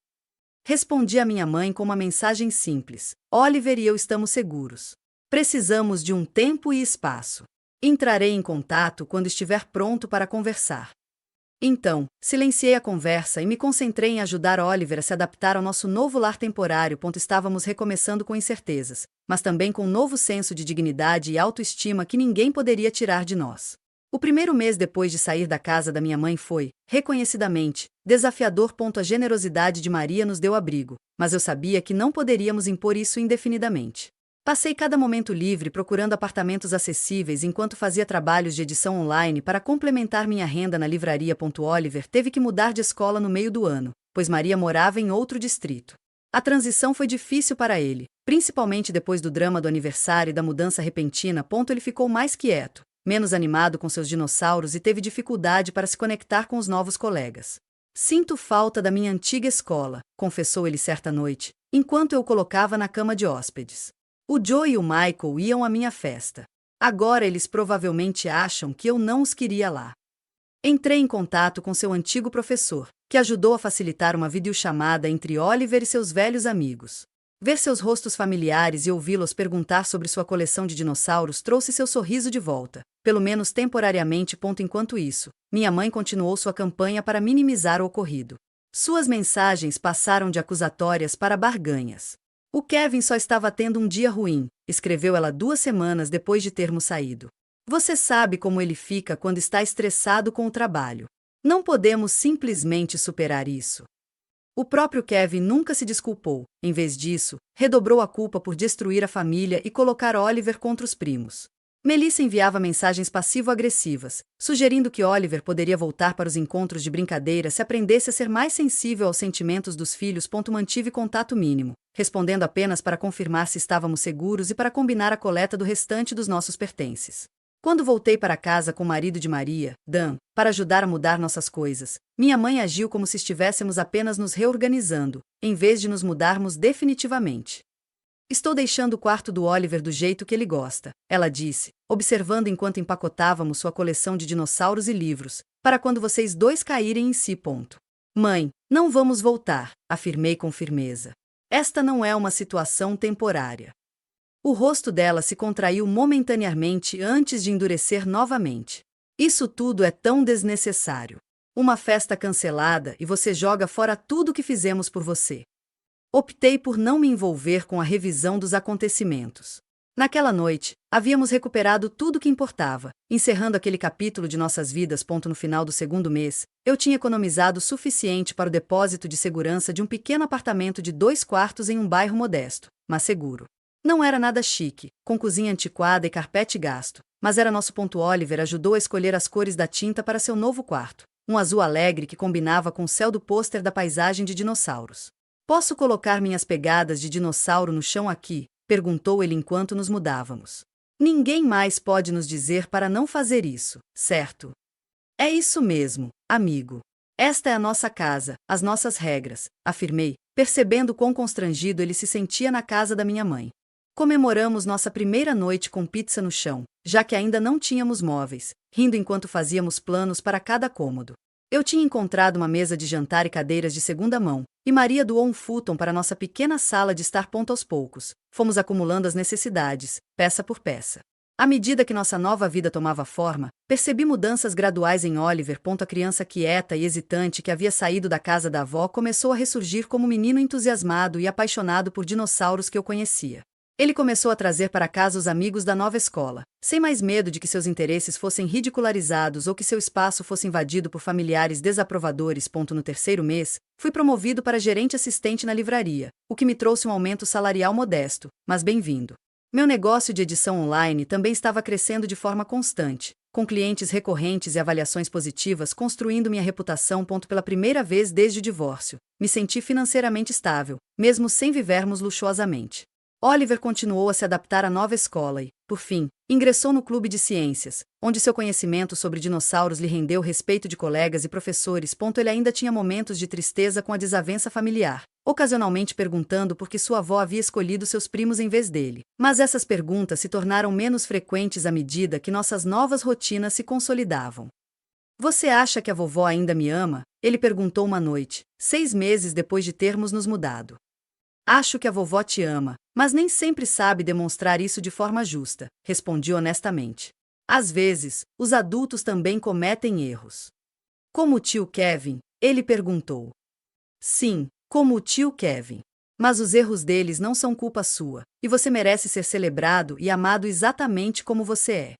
Respondi à minha mãe com uma mensagem simples. Oliver e eu estamos seguros. Precisamos de um tempo e espaço. Entrarei em contato quando estiver pronto para conversar. Então, silenciei a conversa e me concentrei em ajudar Oliver a se adaptar ao nosso novo lar temporário. Estávamos recomeçando com incertezas, mas também com um novo senso de dignidade e autoestima que ninguém poderia tirar de nós. O primeiro mês depois de sair da casa da minha mãe foi, reconhecidamente, desafiador. A generosidade de Maria nos deu abrigo, mas eu sabia que não poderíamos impor isso indefinidamente. Passei cada momento livre procurando apartamentos acessíveis enquanto fazia trabalhos de edição online para complementar minha renda na livraria. Oliver teve que mudar de escola no meio do ano, pois Maria morava em outro distrito. A transição foi difícil para ele, principalmente depois do drama do aniversário e da mudança repentina. Ele ficou mais quieto, menos animado com seus dinossauros e teve dificuldade para se conectar com os novos colegas. Sinto falta da minha antiga escola, confessou ele certa noite, enquanto eu o colocava na cama de hóspedes. O Joe e o Michael iam à minha festa. Agora eles provavelmente acham que eu não os queria lá. Entrei em contato com seu antigo professor, que ajudou a facilitar uma videochamada entre Oliver e seus velhos amigos. Ver seus rostos familiares e ouvi-los perguntar sobre sua coleção de dinossauros trouxe seu sorriso de volta, pelo menos temporariamente. Enquanto isso, minha mãe continuou sua campanha para minimizar o ocorrido. Suas mensagens passaram de acusatórias para barganhas. O Kevin só estava tendo um dia ruim, escreveu ela 2 semanas depois de termos saído. Você sabe como ele fica quando está estressado com o trabalho. Não podemos simplesmente superar isso. O próprio Kevin nunca se desculpou, em vez disso, redobrou a culpa por destruir a família e colocar Oliver contra os primos. Melissa enviava mensagens passivo-agressivas, sugerindo que Oliver poderia voltar para os encontros de brincadeira se aprendesse a ser mais sensível aos sentimentos dos filhos. Mantive contato mínimo, respondendo apenas para confirmar se estávamos seguros e para combinar a coleta do restante dos nossos pertences. Quando voltei para casa com o marido de Maria, Dan, para ajudar a mudar nossas coisas, minha mãe agiu como se estivéssemos apenas nos reorganizando, em vez de nos mudarmos definitivamente. Estou deixando o quarto do Oliver do jeito que ele gosta, ela disse, observando enquanto empacotávamos sua coleção de dinossauros e livros, para quando vocês dois caírem em si. Mãe, não vamos voltar, afirmei com firmeza. Esta não é uma situação temporária. O rosto dela se contraiu momentaneamente antes de endurecer novamente. Isso tudo é tão desnecessário. Uma festa cancelada e você joga fora tudo que fizemos por você. Optei por não me envolver com a revisão dos acontecimentos. Naquela noite, havíamos recuperado tudo que importava, encerrando aquele capítulo de nossas vidas. No final do segundo mês, eu tinha economizado o suficiente para o depósito de segurança de um pequeno apartamento de 2 quartos em um bairro modesto, mas seguro. Não era nada chique, com cozinha antiquada e carpete gasto, mas era nosso. Oliver ajudou a escolher as cores da tinta para seu novo quarto, um azul alegre que combinava com o céu do pôster da paisagem de dinossauros. Posso colocar minhas pegadas de dinossauro no chão aqui? Perguntou ele enquanto nos mudávamos. Ninguém mais pode nos dizer para não fazer isso, certo? É isso mesmo, amigo. Esta é a nossa casa, as nossas regras, afirmei, percebendo quão constrangido ele se sentia na casa da minha mãe. Comemoramos nossa primeira noite com pizza no chão, já que ainda não tínhamos móveis, rindo enquanto fazíamos planos para cada cômodo. Eu tinha encontrado uma mesa de jantar e cadeiras de segunda mão, e Maria doou um futon para nossa pequena sala de estar. Aos poucos, fomos acumulando as necessidades, peça por peça. À medida que nossa nova vida tomava forma, percebi mudanças graduais em Oliver. A criança quieta e hesitante que havia saído da casa da avó começou a ressurgir como um menino entusiasmado e apaixonado por dinossauros que eu conhecia. Ele começou a trazer para casa os amigos da nova escola, sem mais medo de que seus interesses fossem ridicularizados ou que seu espaço fosse invadido por familiares desaprovadores. No terceiro mês, fui promovido para gerente assistente na livraria, o que me trouxe um aumento salarial modesto, mas bem-vindo. Meu negócio de edição online também estava crescendo de forma constante, com clientes recorrentes e avaliações positivas, construindo minha reputação. Pela primeira vez desde o divórcio, me senti financeiramente estável, mesmo sem vivermos luxuosamente. Oliver continuou a se adaptar à nova escola e, por fim, ingressou no clube de ciências, onde seu conhecimento sobre dinossauros lhe rendeu respeito de colegas e professores. Ele ainda tinha momentos de tristeza com a desavença familiar, ocasionalmente perguntando por que sua avó havia escolhido seus primos em vez dele. Mas essas perguntas se tornaram menos frequentes à medida que nossas novas rotinas se consolidavam. Você acha que a vovó ainda me ama? Ele perguntou uma noite, 6 meses depois de termos nos mudado. Acho que a vovó te ama, mas nem sempre sabe demonstrar isso de forma justa, respondi honestamente. Às vezes, os adultos também cometem erros. Como o tio Kevin? Ele perguntou. Sim, como o tio Kevin. Mas os erros deles não são culpa sua, e você merece ser celebrado e amado exatamente como você é.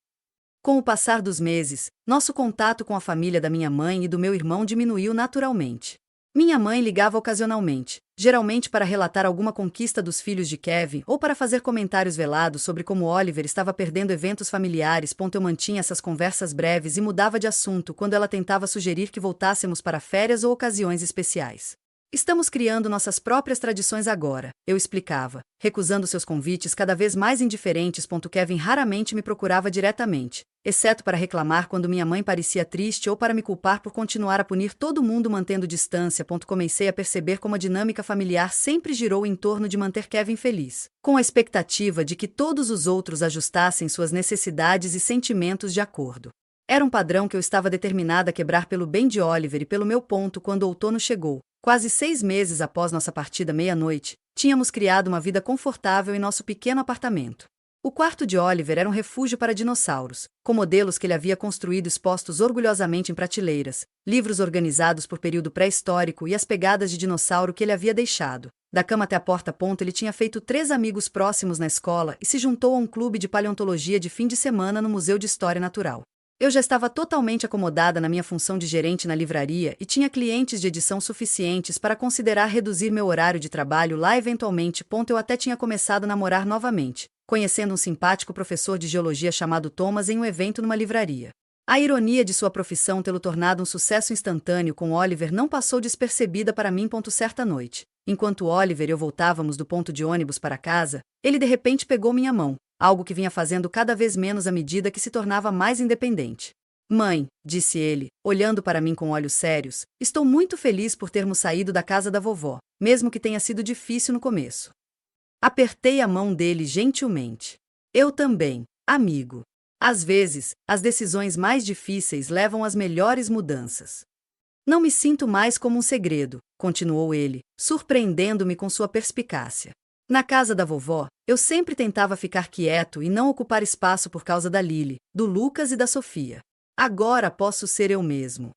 Com o passar dos meses, nosso contato com a família da minha mãe e do meu irmão diminuiu naturalmente. Minha mãe ligava ocasionalmente, geralmente para relatar alguma conquista dos filhos de Kevin ou para fazer comentários velados sobre como Oliver estava perdendo eventos familiares. Eu mantinha essas conversas breves e mudava de assunto quando ela tentava sugerir que voltássemos para férias ou ocasiões especiais. Estamos criando nossas próprias tradições agora, eu explicava, recusando seus convites cada vez mais indiferentes. Kevin raramente me procurava diretamente, exceto para reclamar quando minha mãe parecia triste ou para me culpar por continuar a punir todo mundo mantendo distância. Comecei a perceber como a dinâmica familiar sempre girou em torno de manter Kevin feliz, com a expectativa de que todos os outros ajustassem suas necessidades e sentimentos de acordo. Era um padrão que eu estava determinada a quebrar pelo bem de Oliver e pelo meu. Quando o outono chegou, quase 6 meses após nossa partida meia-noite, tínhamos criado uma vida confortável em nosso pequeno apartamento. O quarto de Oliver era um refúgio para dinossauros, com modelos que ele havia construído expostos orgulhosamente em prateleiras, livros organizados por período pré-histórico e as pegadas de dinossauro que ele havia deixado. Da cama até a porta. Ele tinha feito 3 amigos próximos na escola e se juntou a um clube de paleontologia de fim de semana no Museu de História Natural. Eu já estava totalmente acomodada na minha função de gerente na livraria e tinha clientes de edição suficientes para considerar reduzir meu horário de trabalho lá eventualmente. Eu até tinha começado a namorar novamente, conhecendo um simpático professor de geologia chamado Thomas em um evento numa livraria. A ironia de sua profissão tê-lo tornado um sucesso instantâneo com Oliver não passou despercebida para mim. Certa noite, enquanto Oliver e eu voltávamos do ponto de ônibus para casa, ele de repente pegou minha mão, algo que vinha fazendo cada vez menos à medida que se tornava mais independente. Mãe, disse ele, olhando para mim com olhos sérios, estou muito feliz por termos saído da casa da vovó, mesmo que tenha sido difícil no começo. Apertei a mão dele gentilmente. Eu também, amigo. Às vezes, as decisões mais difíceis levam às melhores mudanças. Não me sinto mais como um segredo, continuou ele, surpreendendo-me com sua perspicácia. Na casa da vovó, eu sempre tentava ficar quieto e não ocupar espaço por causa da Lily, do Lucas e da Sofia. Agora posso ser eu mesmo.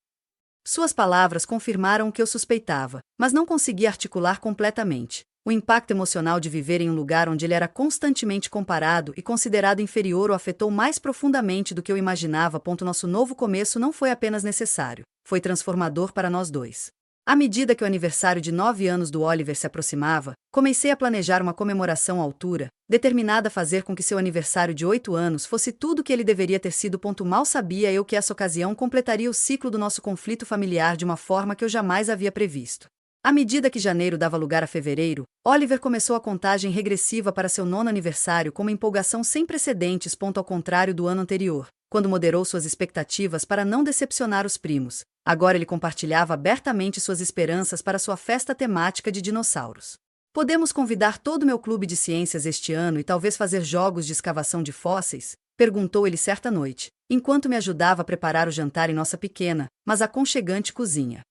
Suas palavras confirmaram o que eu suspeitava, mas não consegui articular completamente. O impacto emocional de viver em um lugar onde ele era constantemente comparado e considerado inferior o afetou mais profundamente do que eu imaginava. Nosso novo começo não foi apenas necessário, foi transformador para nós dois. À medida que o aniversário de 9 anos do Oliver se aproximava, comecei a planejar uma comemoração à altura, determinada a fazer com que seu aniversário de 8 anos fosse tudo o que ele deveria ter sido. Mal sabia eu que essa ocasião completaria o ciclo do nosso conflito familiar de uma forma que eu jamais havia previsto. À medida que janeiro dava lugar a fevereiro, Oliver começou a contagem regressiva para seu 9º aniversário com uma empolgação sem precedentes. Ao contrário do ano anterior, quando moderou suas expectativas para não decepcionar os primos, agora ele compartilhava abertamente suas esperanças para sua festa temática de dinossauros. Podemos convidar todo o meu clube de ciências este ano e talvez fazer jogos de escavação de fósseis? Perguntou ele certa noite, enquanto me ajudava a preparar o jantar em nossa pequena, mas aconchegante cozinha.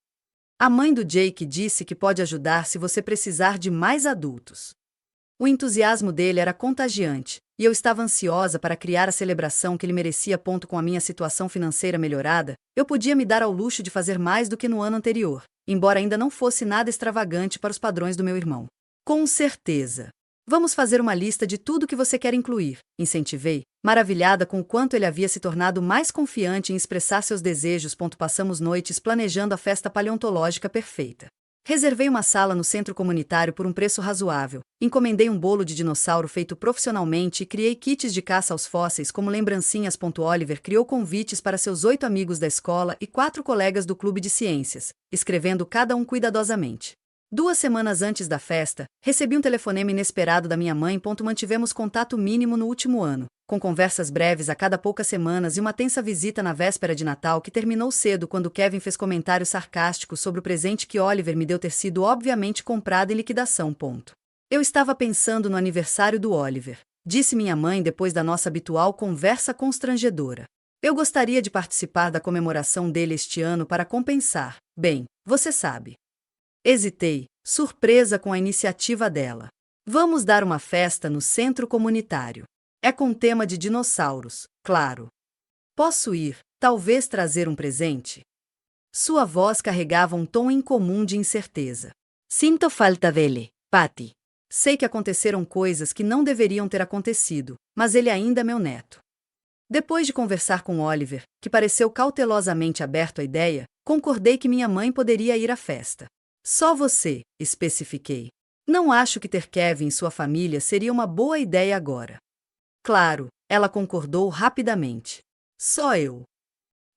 A mãe do Jake disse que pode ajudar se você precisar de mais adultos. O entusiasmo dele era contagiante, e eu estava ansiosa para criar a celebração que ele merecia. Com a minha situação financeira melhorada, eu podia me dar ao luxo de fazer mais do que no ano anterior, embora ainda não fosse nada extravagante para os padrões do meu irmão. Com certeza. Vamos fazer uma lista de tudo que você quer incluir, incentivei, maravilhada com o quanto ele havia se tornado mais confiante em expressar seus desejos. Passamos noites planejando a festa paleontológica perfeita. Reservei uma sala no centro comunitário por um preço razoável, encomendei um bolo de dinossauro feito profissionalmente e criei kits de caça aos fósseis como lembrancinhas. Oliver criou convites para seus 8 amigos da escola e 4 colegas do clube de ciências, escrevendo cada um cuidadosamente. 2 semanas antes da festa, recebi um telefonema inesperado da minha mãe. Mantivemos contato mínimo no último ano, com conversas breves a cada poucas semanas e uma tensa visita na véspera de Natal que terminou cedo quando Kevin fez comentários sarcásticos sobre o presente que Oliver me deu ter sido obviamente comprado em liquidação. Eu estava pensando no aniversário do Oliver, disse minha mãe depois da nossa habitual conversa constrangedora. Eu gostaria de participar da comemoração dele este ano para compensar. Bem, você sabe. Hesitei, surpresa com a iniciativa dela. Vamos dar uma festa no centro comunitário. É com tema de dinossauros, claro. Posso ir, talvez trazer um presente? Sua voz carregava um tom incomum de incerteza. Sinto falta dele, Patty. Sei que aconteceram coisas que não deveriam ter acontecido, mas ele ainda é meu neto. Depois de conversar com Oliver, que pareceu cautelosamente aberto à ideia, concordei que minha mãe poderia ir à festa. Só você, especifiquei. Não acho que ter Kevin em sua família seria uma boa ideia agora. Claro, ela concordou rapidamente. Só eu.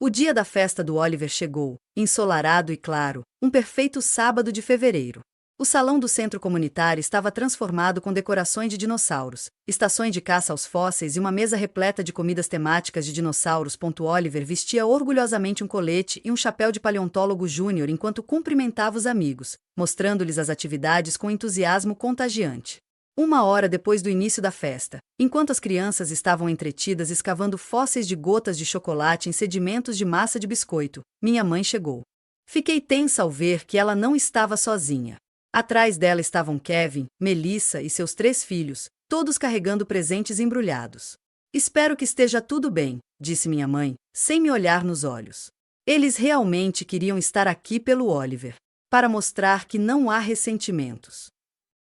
O dia da festa do Oliver chegou, ensolarado e claro, um perfeito sábado de fevereiro. O salão do centro comunitário estava transformado com decorações de dinossauros, estações de caça aos fósseis e uma mesa repleta de comidas temáticas de dinossauros. Oliver vestia orgulhosamente um colete e um chapéu de paleontólogo júnior enquanto cumprimentava os amigos, mostrando-lhes as atividades com entusiasmo contagiante. 1 hora depois do início da festa, enquanto as crianças estavam entretidas escavando fósseis de gotas de chocolate em sedimentos de massa de biscoito, minha mãe chegou. Fiquei tensa ao ver que ela não estava sozinha. Atrás dela estavam Kevin, Melissa e seus 3 filhos, todos carregando presentes embrulhados. Espero que esteja tudo bem, disse minha mãe, sem me olhar nos olhos. Eles realmente queriam estar aqui pelo Oliver, para mostrar que não há ressentimentos.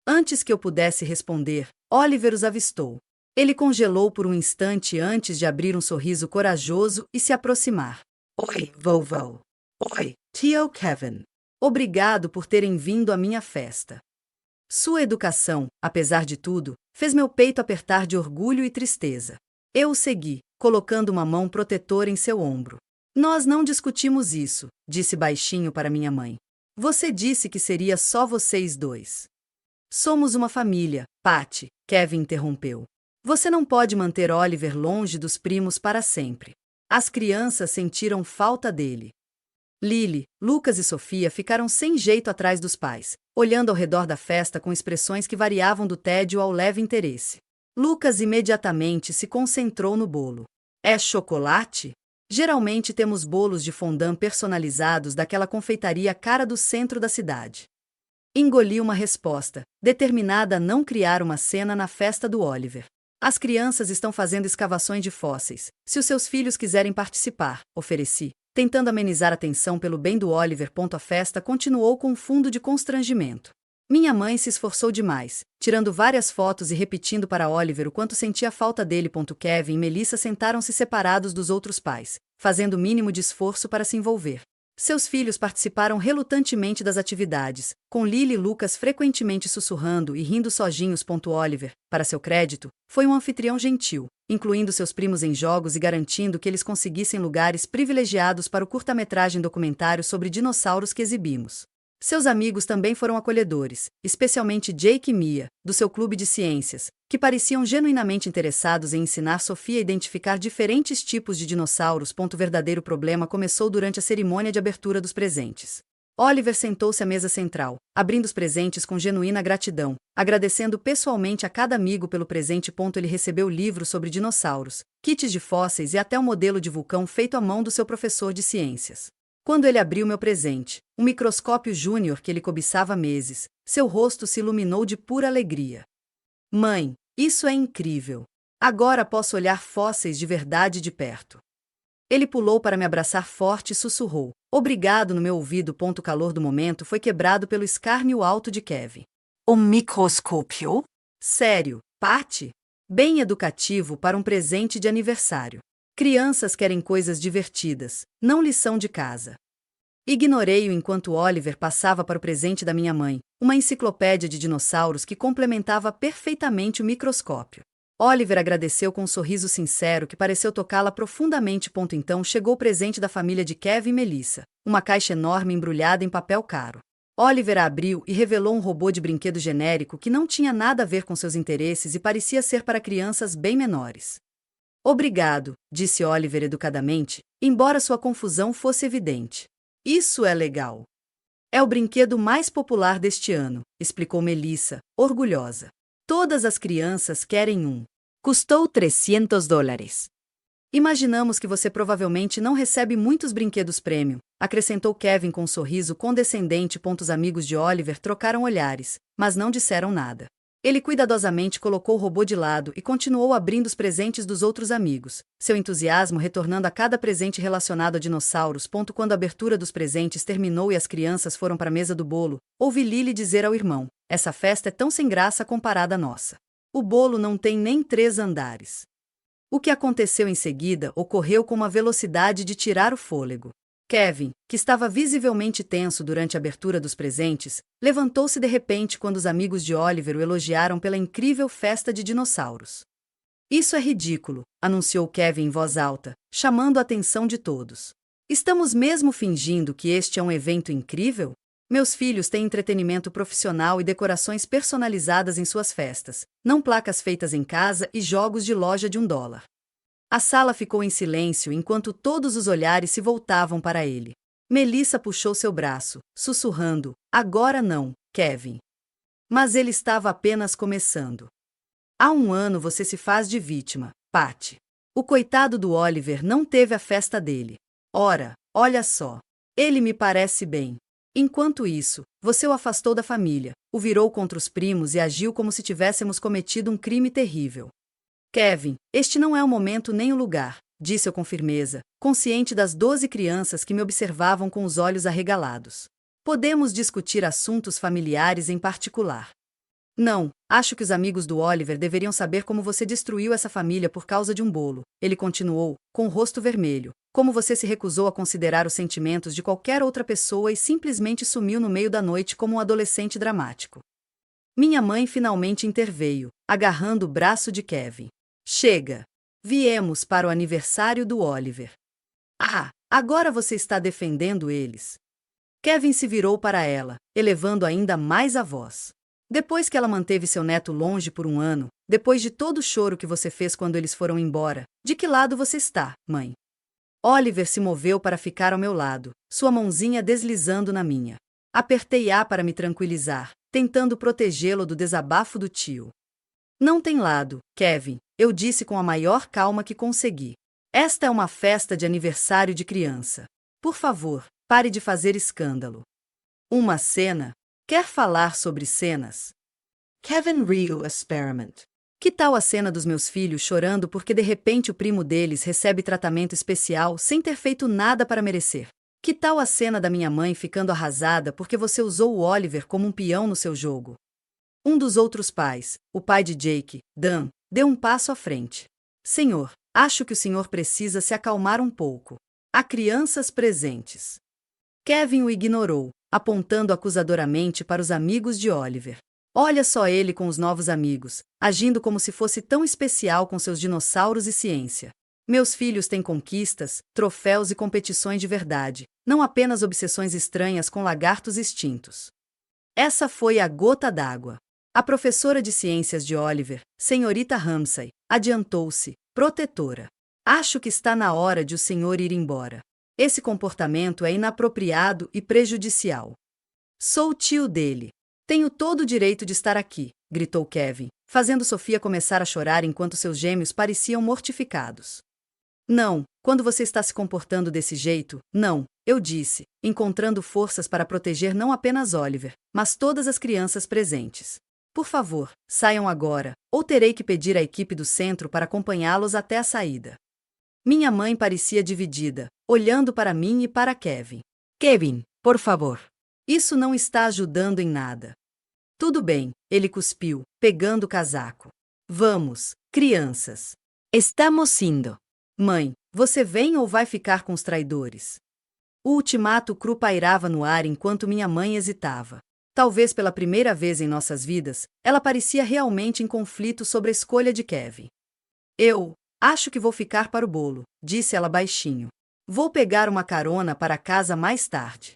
Antes que eu pudesse responder, Oliver os avistou. Ele congelou por um instante antes de abrir um sorriso corajoso e se aproximar. Oi, vovó. Oi, tio Kevin. Obrigado por terem vindo à minha festa. Sua educação, apesar de tudo, fez meu peito apertar de orgulho e tristeza. Eu o segui, colocando uma mão protetora em seu ombro. Nós não discutimos isso, disse baixinho para minha mãe. Você disse que seria só vocês 2. Somos uma família, Patty, Kevin interrompeu. Você não pode manter Oliver longe dos primos para sempre. As crianças sentiram falta dele. Lily, Lucas e Sofia ficaram sem jeito atrás dos pais, olhando ao redor da festa com expressões que variavam do tédio ao leve interesse. Lucas imediatamente se concentrou no bolo. É chocolate? Geralmente temos bolos de fondant personalizados daquela confeitaria cara do centro da cidade. Engoliu uma resposta, determinada a não criar uma cena na festa do Oliver. As crianças estão fazendo escavações de fósseis. Se os seus filhos quiserem participar, ofereci, tentando amenizar a tensão pelo bem do Oliver. A festa continuou com um fundo de constrangimento. Minha mãe se esforçou demais, tirando várias fotos e repetindo para Oliver o quanto sentia falta dele. Kevin e Melissa sentaram-se separados dos outros pais, fazendo o mínimo de esforço para se envolver. Seus filhos participaram relutantemente das atividades, com Lily e Lucas frequentemente sussurrando e rindo sozinhos. Oliver, para seu crédito, foi um anfitrião gentil, incluindo seus primos em jogos e garantindo que eles conseguissem lugares privilegiados para o curta-metragem documentário sobre dinossauros que exibimos. Seus amigos também foram acolhedores, especialmente Jake e Mia, do seu clube de ciências, que pareciam genuinamente interessados em ensinar Sofia a identificar diferentes tipos de dinossauros. O verdadeiro problema começou durante a cerimônia de abertura dos presentes. Oliver sentou-se à mesa central, abrindo os presentes com genuína gratidão, agradecendo pessoalmente a cada amigo pelo presente. Ele recebeu livros sobre dinossauros, kits de fósseis e até um modelo de vulcão feito à mão do seu professor de ciências. Quando ele abriu meu presente, um microscópio júnior que ele cobiçava há meses, seu rosto se iluminou de pura alegria. Mãe, isso é incrível! Agora posso olhar fósseis de verdade de perto. Ele pulou para me abraçar forte e sussurrou, obrigado no meu ouvido. O calor do momento foi quebrado pelo escárnio alto de Kevin. Um microscópio? Sério, Patty? Bem educativo para um presente de aniversário. Crianças querem coisas divertidas, não lição de casa. Ignorei-o enquanto Oliver passava para o presente da minha mãe, uma enciclopédia de dinossauros que complementava perfeitamente o microscópio. Oliver agradeceu com um sorriso sincero que pareceu tocá-la profundamente. Então chegou o presente da família de Kevin e Melissa, uma caixa enorme embrulhada em papel caro. Oliver a abriu e revelou um robô de brinquedo genérico que não tinha nada a ver com seus interesses e parecia ser para crianças bem menores. Obrigado, disse Oliver educadamente, embora sua confusão fosse evidente. Isso é legal. É o brinquedo mais popular deste ano, explicou Melissa, orgulhosa. Todas as crianças querem um. Custou $300. Imaginamos que você provavelmente não recebe muitos brinquedos premium, acrescentou Kevin com um sorriso condescendente. Os amigos de Oliver trocaram olhares, mas não disseram nada. Ele cuidadosamente colocou o robô de lado e continuou abrindo os presentes dos outros amigos, seu entusiasmo retornando a cada presente relacionado a dinossauros. Quando a abertura dos presentes terminou e as crianças foram para a mesa do bolo, ouvi Lily dizer ao irmão, essa festa é tão sem graça comparada à nossa. O bolo não tem nem 3 andares. O que aconteceu em seguida ocorreu com uma velocidade de tirar o fôlego. Kevin, que estava visivelmente tenso durante a abertura dos presentes, levantou-se de repente quando os amigos de Oliver o elogiaram pela incrível festa de dinossauros. Isso é ridículo, anunciou Kevin em voz alta, chamando a atenção de todos. Estamos mesmo fingindo que este é um evento incrível? Meus filhos têm entretenimento profissional e decorações personalizadas em suas festas, não placas feitas em casa e jogos de loja de $1. A sala ficou em silêncio enquanto todos os olhares se voltavam para ele. Melissa puxou seu braço, sussurrando, agora não, Kevin. Mas ele estava apenas começando. Há 1 ano você se faz de vítima, Patty. O coitado do Oliver não teve a festa dele. Ora, olha só. Ele me parece bem. Enquanto isso, você o afastou da família, o virou contra os primos e agiu como se tivéssemos cometido um crime terrível. Kevin, este não é o momento nem o lugar, disse eu com firmeza, consciente das 12 crianças que me observavam com os olhos arregalados. Podemos discutir assuntos familiares em particular. Não, acho que os amigos do Oliver deveriam saber como você destruiu essa família por causa de um bolo, ele continuou, com o rosto vermelho, como você se recusou a considerar os sentimentos de qualquer outra pessoa e simplesmente sumiu no meio da noite como um adolescente dramático. Minha mãe finalmente interveio, agarrando o braço de Kevin. Chega! Viemos para o aniversário do Oliver. Ah, agora você está defendendo eles. Kevin se virou para ela, elevando ainda mais a voz. Depois que ela manteve seu neto longe por 1 ano, depois de todo o choro que você fez quando eles foram embora, de que lado você está, mãe? Oliver se moveu para ficar ao meu lado, sua mãozinha deslizando na minha. Apertei-a para me tranquilizar, tentando protegê-lo do desabafo do tio. Não tem lado, Kevin, eu disse com a maior calma que consegui. Esta é uma festa de aniversário de criança. Por favor, pare de fazer escândalo. Uma cena? Quer falar sobre cenas? Kevin Ryu Experiment. Que tal a cena dos meus filhos chorando porque de repente o primo deles recebe tratamento especial sem ter feito nada para merecer? Que tal a cena da minha mãe ficando arrasada porque você usou o Oliver como um peão no seu jogo? Um dos outros pais, o pai de Jake, Dan, deu um passo à frente. Senhor, acho que o senhor precisa se acalmar um pouco. Há crianças presentes. Kevin o ignorou, apontando acusadoramente para os amigos de Oliver. Olha só ele com os novos amigos, agindo como se fosse tão especial com seus dinossauros e ciência. Meus filhos têm conquistas, troféus e competições de verdade, não apenas obsessões estranhas com lagartos extintos. Essa foi a gota d'água. A professora de ciências de Oliver, senhorita Ramsay, adiantou-se, protetora. Acho que está na hora de o senhor ir embora. Esse comportamento é inapropriado e prejudicial. Sou o tio dele. Tenho todo o direito de estar aqui, gritou Kevin, fazendo Sofia começar a chorar enquanto seus gêmeos pareciam mortificados. Não, quando você está se comportando desse jeito, não, eu disse, encontrando forças para proteger não apenas Oliver, mas todas as crianças presentes. Por favor, saiam agora, ou terei que pedir à equipe do centro para acompanhá-los até a saída. Minha mãe parecia dividida, olhando para mim e para Kevin. Kevin, por favor. Isso não está ajudando em nada. Tudo bem, ele cuspiu, pegando o casaco. Vamos, crianças. Estamos indo. Mãe, você vem ou vai ficar com os traidores? O ultimato cru pairava no ar enquanto minha mãe hesitava. Talvez pela primeira vez em nossas vidas, ela parecia realmente em conflito sobre a escolha de Kevin. Eu acho que vou ficar para o bolo, disse ela baixinho. Vou pegar uma carona para casa mais tarde.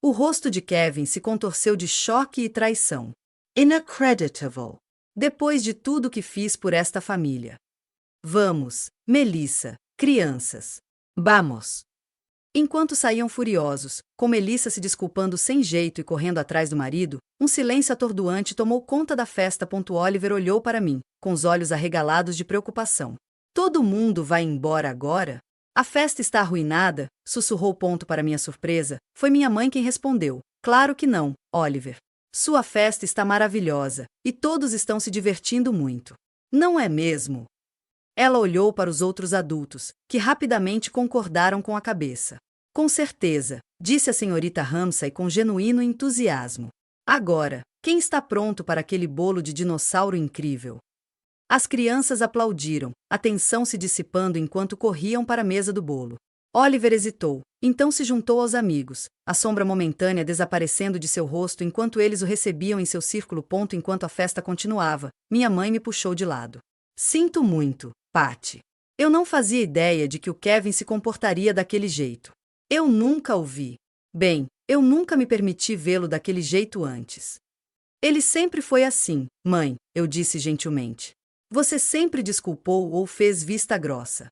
O rosto de Kevin se contorceu de choque e traição. Inacreditável. Depois de tudo que fiz por esta família. Vamos, Melissa, crianças. Vamos. Enquanto saíam furiosos, com Melissa se desculpando sem jeito e correndo atrás do marido, um silêncio atordoante tomou conta da festa. Oliver olhou para mim, com os olhos arregalados de preocupação. Todo mundo vai embora agora? A festa está arruinada, sussurrou. Para minha surpresa, foi minha mãe quem respondeu. Claro que não, Oliver. Sua festa está maravilhosa, e todos estão se divertindo muito. Não é mesmo? Ela olhou para os outros adultos, que rapidamente concordaram com a cabeça. Com certeza, disse a senhorita Ramsay com genuíno entusiasmo. Agora, quem está pronto para aquele bolo de dinossauro incrível? As crianças aplaudiram, a tensão se dissipando enquanto corriam para a mesa do bolo. Oliver hesitou, então se juntou aos amigos, a sombra momentânea desaparecendo de seu rosto enquanto eles o recebiam em seu círculo. Enquanto a festa continuava, minha mãe me puxou de lado. Sinto muito, Patty. Eu não fazia ideia de que o Kevin se comportaria daquele jeito. Eu nunca o vi. Bem, eu nunca me permiti vê-lo daquele jeito antes. Ele sempre foi assim, mãe, eu disse gentilmente. Você sempre desculpou ou fez vista grossa.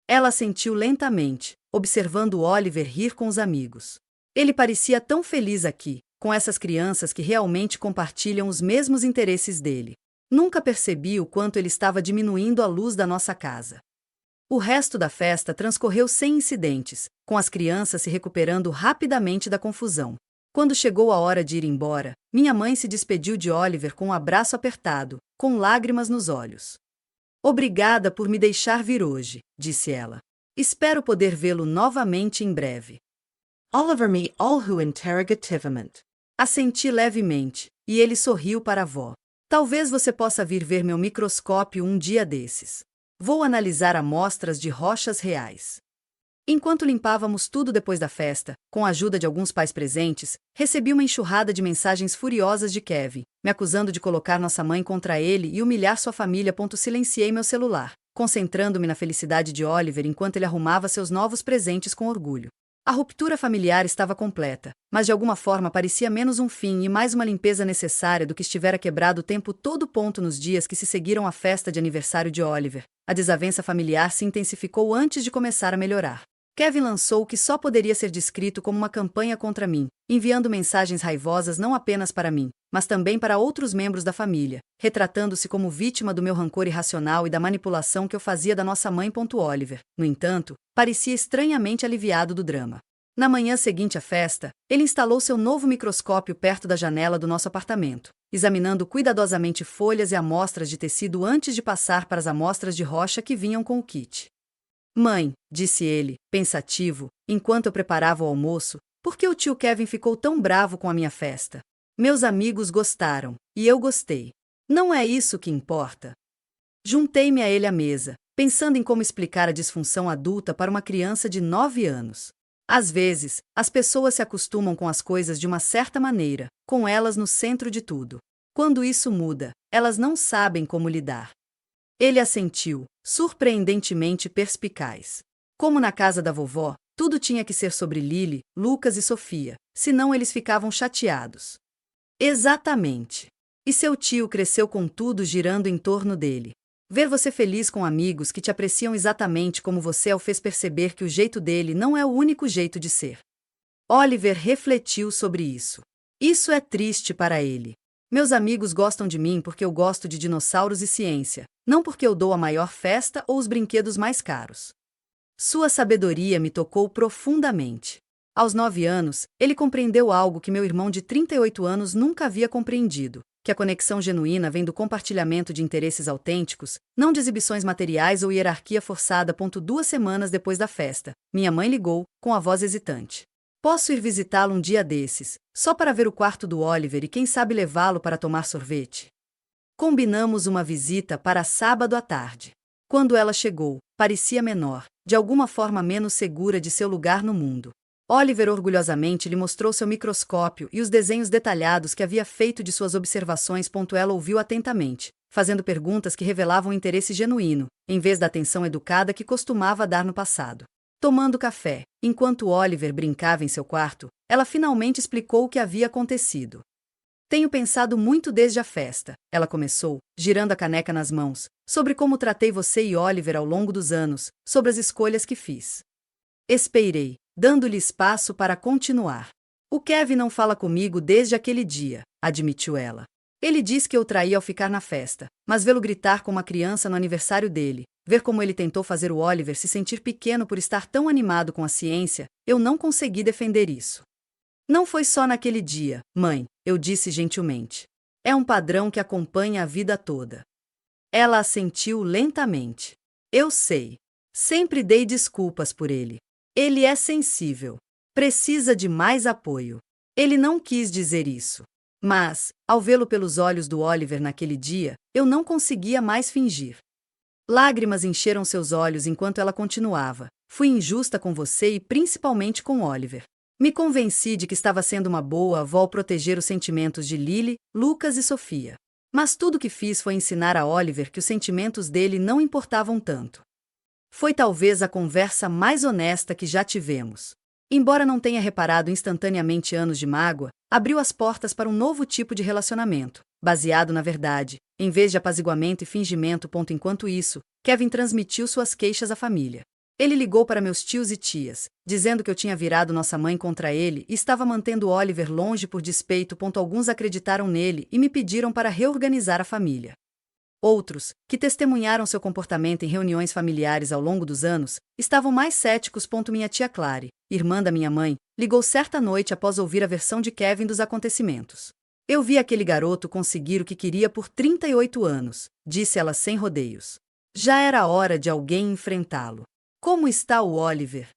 Ela assentiu lentamente, observando Oliver rir com os amigos. Ele parecia tão feliz aqui, com essas crianças que realmente compartilham os mesmos interesses dele. Nunca percebi o quanto ele estava diminuindo a luz da nossa casa. O resto da festa transcorreu sem incidentes, com as crianças se recuperando rapidamente da confusão. Quando chegou a hora de ir embora, minha mãe se despediu de Oliver com um abraço apertado, com lágrimas nos olhos. Obrigada por me deixar vir hoje, disse ela. Espero poder vê-lo novamente em breve. Oliver me olhou interrogativamente. Assenti levemente, e ele sorriu para a avó. Talvez você possa vir ver meu microscópio um dia desses. Vou analisar amostras de rochas reais. Enquanto limpávamos tudo depois da festa, com a ajuda de alguns pais presentes, recebi uma enxurrada de mensagens furiosas de Kevin, me acusando de colocar nossa mãe contra ele e humilhar sua família. Silenciei meu celular, concentrando-me na felicidade de Oliver enquanto ele arrumava seus novos presentes com orgulho. A ruptura familiar estava completa, mas de alguma forma parecia menos um fim e mais uma limpeza necessária do que estivera quebrado o tempo todo. Nos dias que se seguiram à festa de aniversário de Oliver, a desavença familiar se intensificou antes de começar a melhorar. Kevin lançou o que só poderia ser descrito como uma campanha contra mim, enviando mensagens raivosas não apenas para mim, mas também para outros membros da família, retratando-se como vítima do meu rancor irracional e da manipulação que eu fazia da nossa mãe. Oliver, no entanto, parecia estranhamente aliviado do drama. Na manhã seguinte à festa, ele instalou seu novo microscópio perto da janela do nosso apartamento, examinando cuidadosamente folhas e amostras de tecido antes de passar para as amostras de rocha que vinham com o kit. Mãe, disse ele, pensativo, enquanto eu preparava o almoço, por que o tio Kevin ficou tão bravo com a minha festa? Meus amigos gostaram, e eu gostei. Não é isso que importa. Juntei-me a ele à mesa, pensando em como explicar a disfunção adulta para uma criança de 9 anos. Às vezes, as pessoas se acostumam com as coisas de uma certa maneira, com elas no centro de tudo. Quando isso muda, elas não sabem como lidar. Ele assentiu, surpreendentemente perspicaz. Como na casa da vovó, tudo tinha que ser sobre Lily, Lucas e Sofia, senão eles ficavam chateados. Exatamente. E seu tio cresceu com tudo girando em torno dele. Ver você feliz com amigos que te apreciam exatamente como você o fez perceber que o jeito dele não é o único jeito de ser. Oliver refletiu sobre isso. Isso é triste para ele. Meus amigos gostam de mim porque eu gosto de dinossauros e ciência, não porque eu dou a maior festa ou os brinquedos mais caros. Sua sabedoria me tocou profundamente. Aos 9 anos, ele compreendeu algo que meu irmão de 38 anos nunca havia compreendido, que a conexão genuína vem do compartilhamento de interesses autênticos, não de exibições materiais ou hierarquia forçada. 2 semanas depois da festa, minha mãe ligou, com a voz hesitante. Posso ir visitá-lo um dia desses, só para ver o quarto do Oliver e quem sabe levá-lo para tomar sorvete? Combinamos uma visita para sábado à tarde. Quando ela chegou, parecia menor, de alguma forma menos segura de seu lugar no mundo. Oliver orgulhosamente lhe mostrou seu microscópio e os desenhos detalhados que havia feito de suas observações. Ela ouviu atentamente, fazendo perguntas que revelavam interesse genuíno, em vez da atenção educada que costumava dar no passado. Tomando café, enquanto Oliver brincava em seu quarto, ela finalmente explicou o que havia acontecido. Tenho pensado muito desde a festa, ela começou, girando a caneca nas mãos, sobre como tratei você e Oliver ao longo dos anos, sobre as escolhas que fiz. Esperei, dando-lhe espaço para continuar. O Kevin não fala comigo desde aquele dia, admitiu ela. Ele diz que eu traí ao ficar na festa, mas vê-lo gritar com uma criança no aniversário dele, ver como ele tentou fazer o Oliver se sentir pequeno por estar tão animado com a ciência, eu não consegui defender isso. Não foi só naquele dia, mãe, eu disse gentilmente. É um padrão que acompanha a vida toda. Ela assentiu lentamente. Eu sei. Sempre dei desculpas por ele. Ele é sensível. Precisa de mais apoio. Ele não quis dizer isso. Mas, ao vê-lo pelos olhos do Oliver naquele dia, eu não conseguia mais fingir. Lágrimas encheram seus olhos enquanto ela continuava. Fui injusta com você e principalmente com Oliver. Me convenci de que estava sendo uma boa avó ao proteger os sentimentos de Lily, Lucas e Sofia. Mas tudo o que fiz foi ensinar a Oliver que os sentimentos dele não importavam tanto. Foi talvez a conversa mais honesta que já tivemos. Embora não tenha reparado instantaneamente anos de mágoa, abriu as portas para um novo tipo de relacionamento, baseado na verdade, em vez de apaziguamento e fingimento. Enquanto isso, Kevin transmitiu suas queixas à família. Ele ligou para meus tios e tias, dizendo que eu tinha virado nossa mãe contra ele e estava mantendo Oliver longe por despeito. Alguns acreditaram nele e me pediram para reorganizar a família. Outros, que testemunharam seu comportamento em reuniões familiares ao longo dos anos, estavam mais céticos. Minha tia Clary, irmã da minha mãe, ligou certa noite após ouvir a versão de Kevin dos acontecimentos. Eu vi aquele garoto conseguir o que queria por 38 anos, disse ela sem rodeios. Já era hora de alguém enfrentá-lo. Como está o Oliver?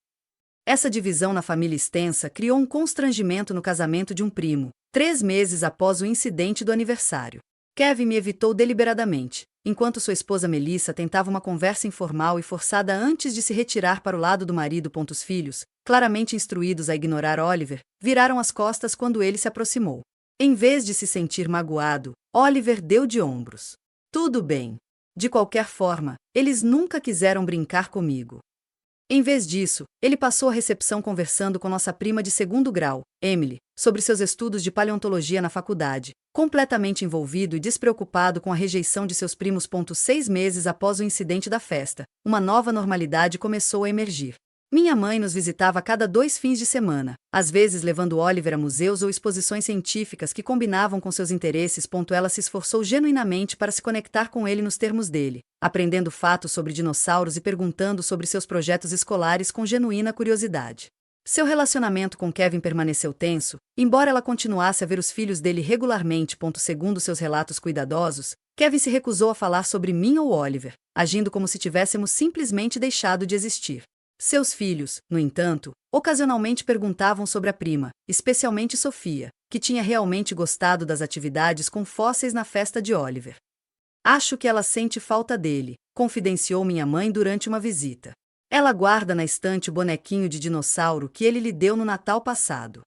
Essa divisão na família extensa criou um constrangimento no casamento de um primo, 3 meses após o incidente do aniversário. Kevin me evitou deliberadamente, enquanto sua esposa Melissa tentava uma conversa informal e forçada antes de se retirar para o lado do marido. Os filhos, claramente instruídos a ignorar Oliver, viraram as costas quando ele se aproximou. Em vez de se sentir magoado, Oliver deu de ombros. Tudo bem. De qualquer forma, eles nunca quiseram brincar comigo. Em vez disso, ele passou a recepção conversando com nossa prima de segundo grau, Emily, sobre seus estudos de paleontologia na faculdade, completamente envolvido e despreocupado com a rejeição de seus primos. 6 meses após o incidente da festa, uma nova normalidade começou a emergir. Minha mãe nos visitava a cada 2 fins de semana, às vezes levando Oliver a museus ou exposições científicas que combinavam com seus interesses. Ela se esforçou genuinamente para se conectar com ele nos termos dele, aprendendo fatos sobre dinossauros e perguntando sobre seus projetos escolares com genuína curiosidade. Seu relacionamento com Kevin permaneceu tenso, embora ela continuasse a ver os filhos dele regularmente. Segundo seus relatos cuidadosos, Kevin se recusou a falar sobre mim ou Oliver, agindo como se tivéssemos simplesmente deixado de existir. Seus filhos, no entanto, ocasionalmente perguntavam sobre a prima, especialmente Sofia, que tinha realmente gostado das atividades com fósseis na festa de Oliver. Acho que ela sente falta dele, confidenciou minha mãe durante uma visita. Ela guarda na estante o bonequinho de dinossauro que ele lhe deu no Natal passado.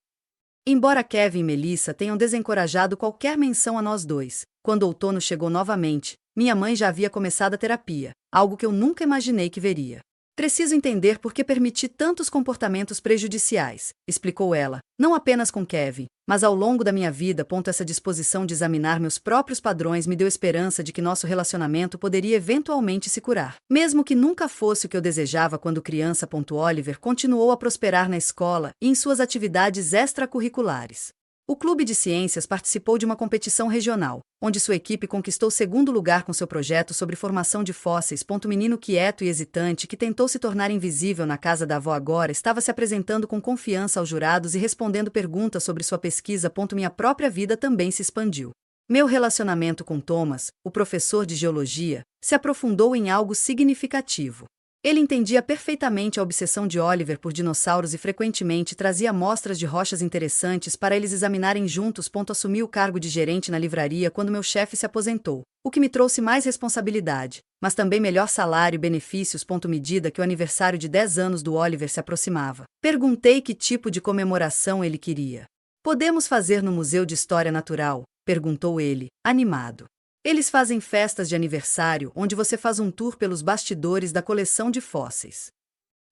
Embora Kevin e Melissa tenham desencorajado qualquer menção a nós dois, quando o outono chegou novamente, minha mãe já havia começado a terapia, algo que eu nunca imaginei que veria. Preciso entender por que permiti tantos comportamentos prejudiciais, explicou ela, não apenas com Kevin, mas ao longo da minha vida. Essa disposição de examinar meus próprios padrões me deu esperança de que nosso relacionamento poderia eventualmente se curar. Mesmo que nunca fosse o que eu desejava quando criança. Oliver continuou a prosperar na escola e em suas atividades extracurriculares. O Clube de Ciências participou de uma competição regional, onde sua equipe conquistou segundo lugar com seu projeto sobre formação de fósseis. Menino quieto e hesitante que tentou se tornar invisível na casa da avó agora estava se apresentando com confiança aos jurados e respondendo perguntas sobre sua pesquisa. Minha própria vida também se expandiu. Meu relacionamento com Thomas, o professor de geologia, se aprofundou em algo significativo. Ele entendia perfeitamente a obsessão de Oliver por dinossauros e frequentemente trazia amostras de rochas interessantes para eles examinarem juntos. Assumi o cargo de gerente na livraria quando meu chefe se aposentou, o que me trouxe mais responsabilidade, mas também melhor salário e benefícios. Medida que o aniversário de 10 anos do Oliver se aproximava, perguntei que tipo de comemoração ele queria. Podemos fazer no Museu de História Natural? Perguntou ele, animado. Eles fazem festas de aniversário onde você faz um tour pelos bastidores da coleção de fósseis.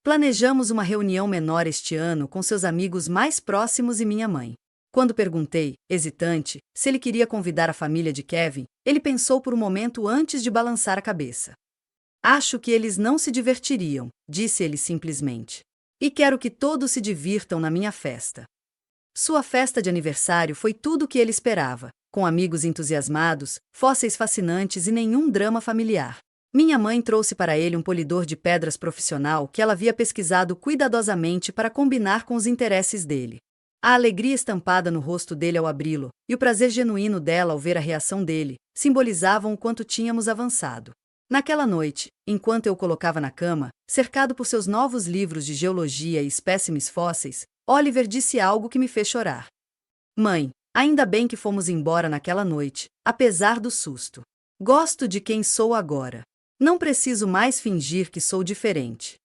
Planejamos uma reunião menor este ano com seus amigos mais próximos e minha mãe. Quando perguntei, hesitante, se ele queria convidar a família de Kevin, ele pensou por um momento antes de balançar a cabeça. Acho que eles não se divertiriam, disse ele simplesmente. E quero que todos se divirtam na minha festa. Sua festa de aniversário foi tudo o que ele esperava, com amigos entusiasmados, fósseis fascinantes e nenhum drama familiar. Minha mãe trouxe para ele um polidor de pedras profissional que ela havia pesquisado cuidadosamente para combinar com os interesses dele. A alegria estampada no rosto dele ao abri-lo, e o prazer genuíno dela ao ver a reação dele, simbolizavam o quanto tínhamos avançado. Naquela noite, enquanto eu o colocava na cama, cercado por seus novos livros de geologia e espécimes fósseis, Oliver disse algo que me fez chorar. Mãe, ainda bem que fomos embora naquela noite, apesar do susto. Gosto de quem sou agora. Não preciso mais fingir que sou diferente.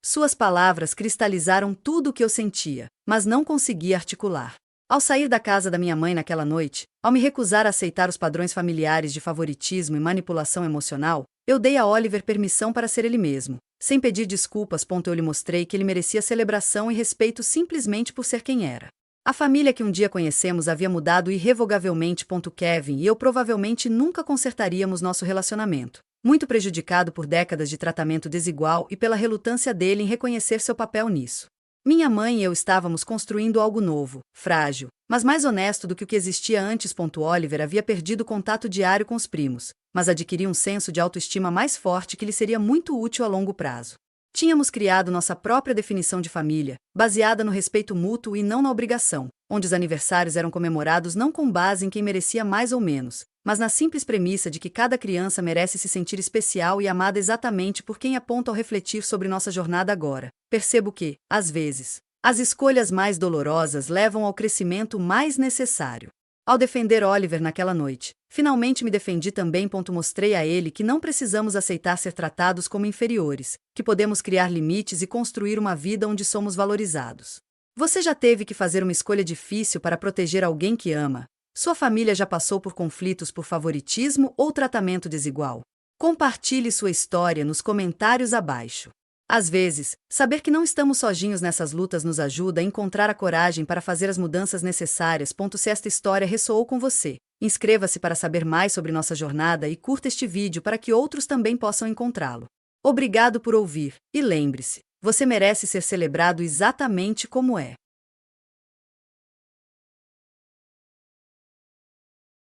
Suas palavras cristalizaram tudo o que eu sentia, mas não conseguia articular. Ao sair da casa da minha mãe naquela noite, ao me recusar a aceitar os padrões familiares de favoritismo e manipulação emocional, eu dei a Oliver permissão para ser ele mesmo, sem pedir desculpas. Eu lhe mostrei que ele merecia celebração e respeito simplesmente por ser quem era. A família que um dia conhecemos havia mudado irrevogavelmente. Kevin e eu provavelmente nunca consertaríamos nosso relacionamento, muito prejudicado por décadas de tratamento desigual e pela relutância dele em reconhecer seu papel nisso. Minha mãe e eu estávamos construindo algo novo, frágil, mas mais honesto do que o que existia antes. Oliver havia perdido o contato diário com os primos, mas adquiria um senso de autoestima mais forte que lhe seria muito útil a longo prazo. Tínhamos criado nossa própria definição de família, baseada no respeito mútuo e não na obrigação, onde os aniversários eram comemorados não com base em quem merecia mais ou menos, mas na simples premissa de que cada criança merece se sentir especial e amada exatamente por quem aponta ao refletir sobre nossa jornada agora. Percebo que, às vezes, as escolhas mais dolorosas levam ao crescimento mais necessário. Ao defender Oliver naquela noite, finalmente me defendi também. Mostrei a ele que não precisamos aceitar ser tratados como inferiores, que podemos criar limites e construir uma vida onde somos valorizados. Você já teve que fazer uma escolha difícil para proteger alguém que ama? Sua família já passou por conflitos por favoritismo ou tratamento desigual? Compartilhe sua história nos comentários abaixo. Às vezes, saber que não estamos sozinhos nessas lutas nos ajuda a encontrar a coragem para fazer as mudanças necessárias. Se esta história ressoou com você, inscreva-se para saber mais sobre nossa jornada e curta este vídeo para que outros também possam encontrá-lo. Obrigado por ouvir, e lembre-se, você merece ser celebrado exatamente como é.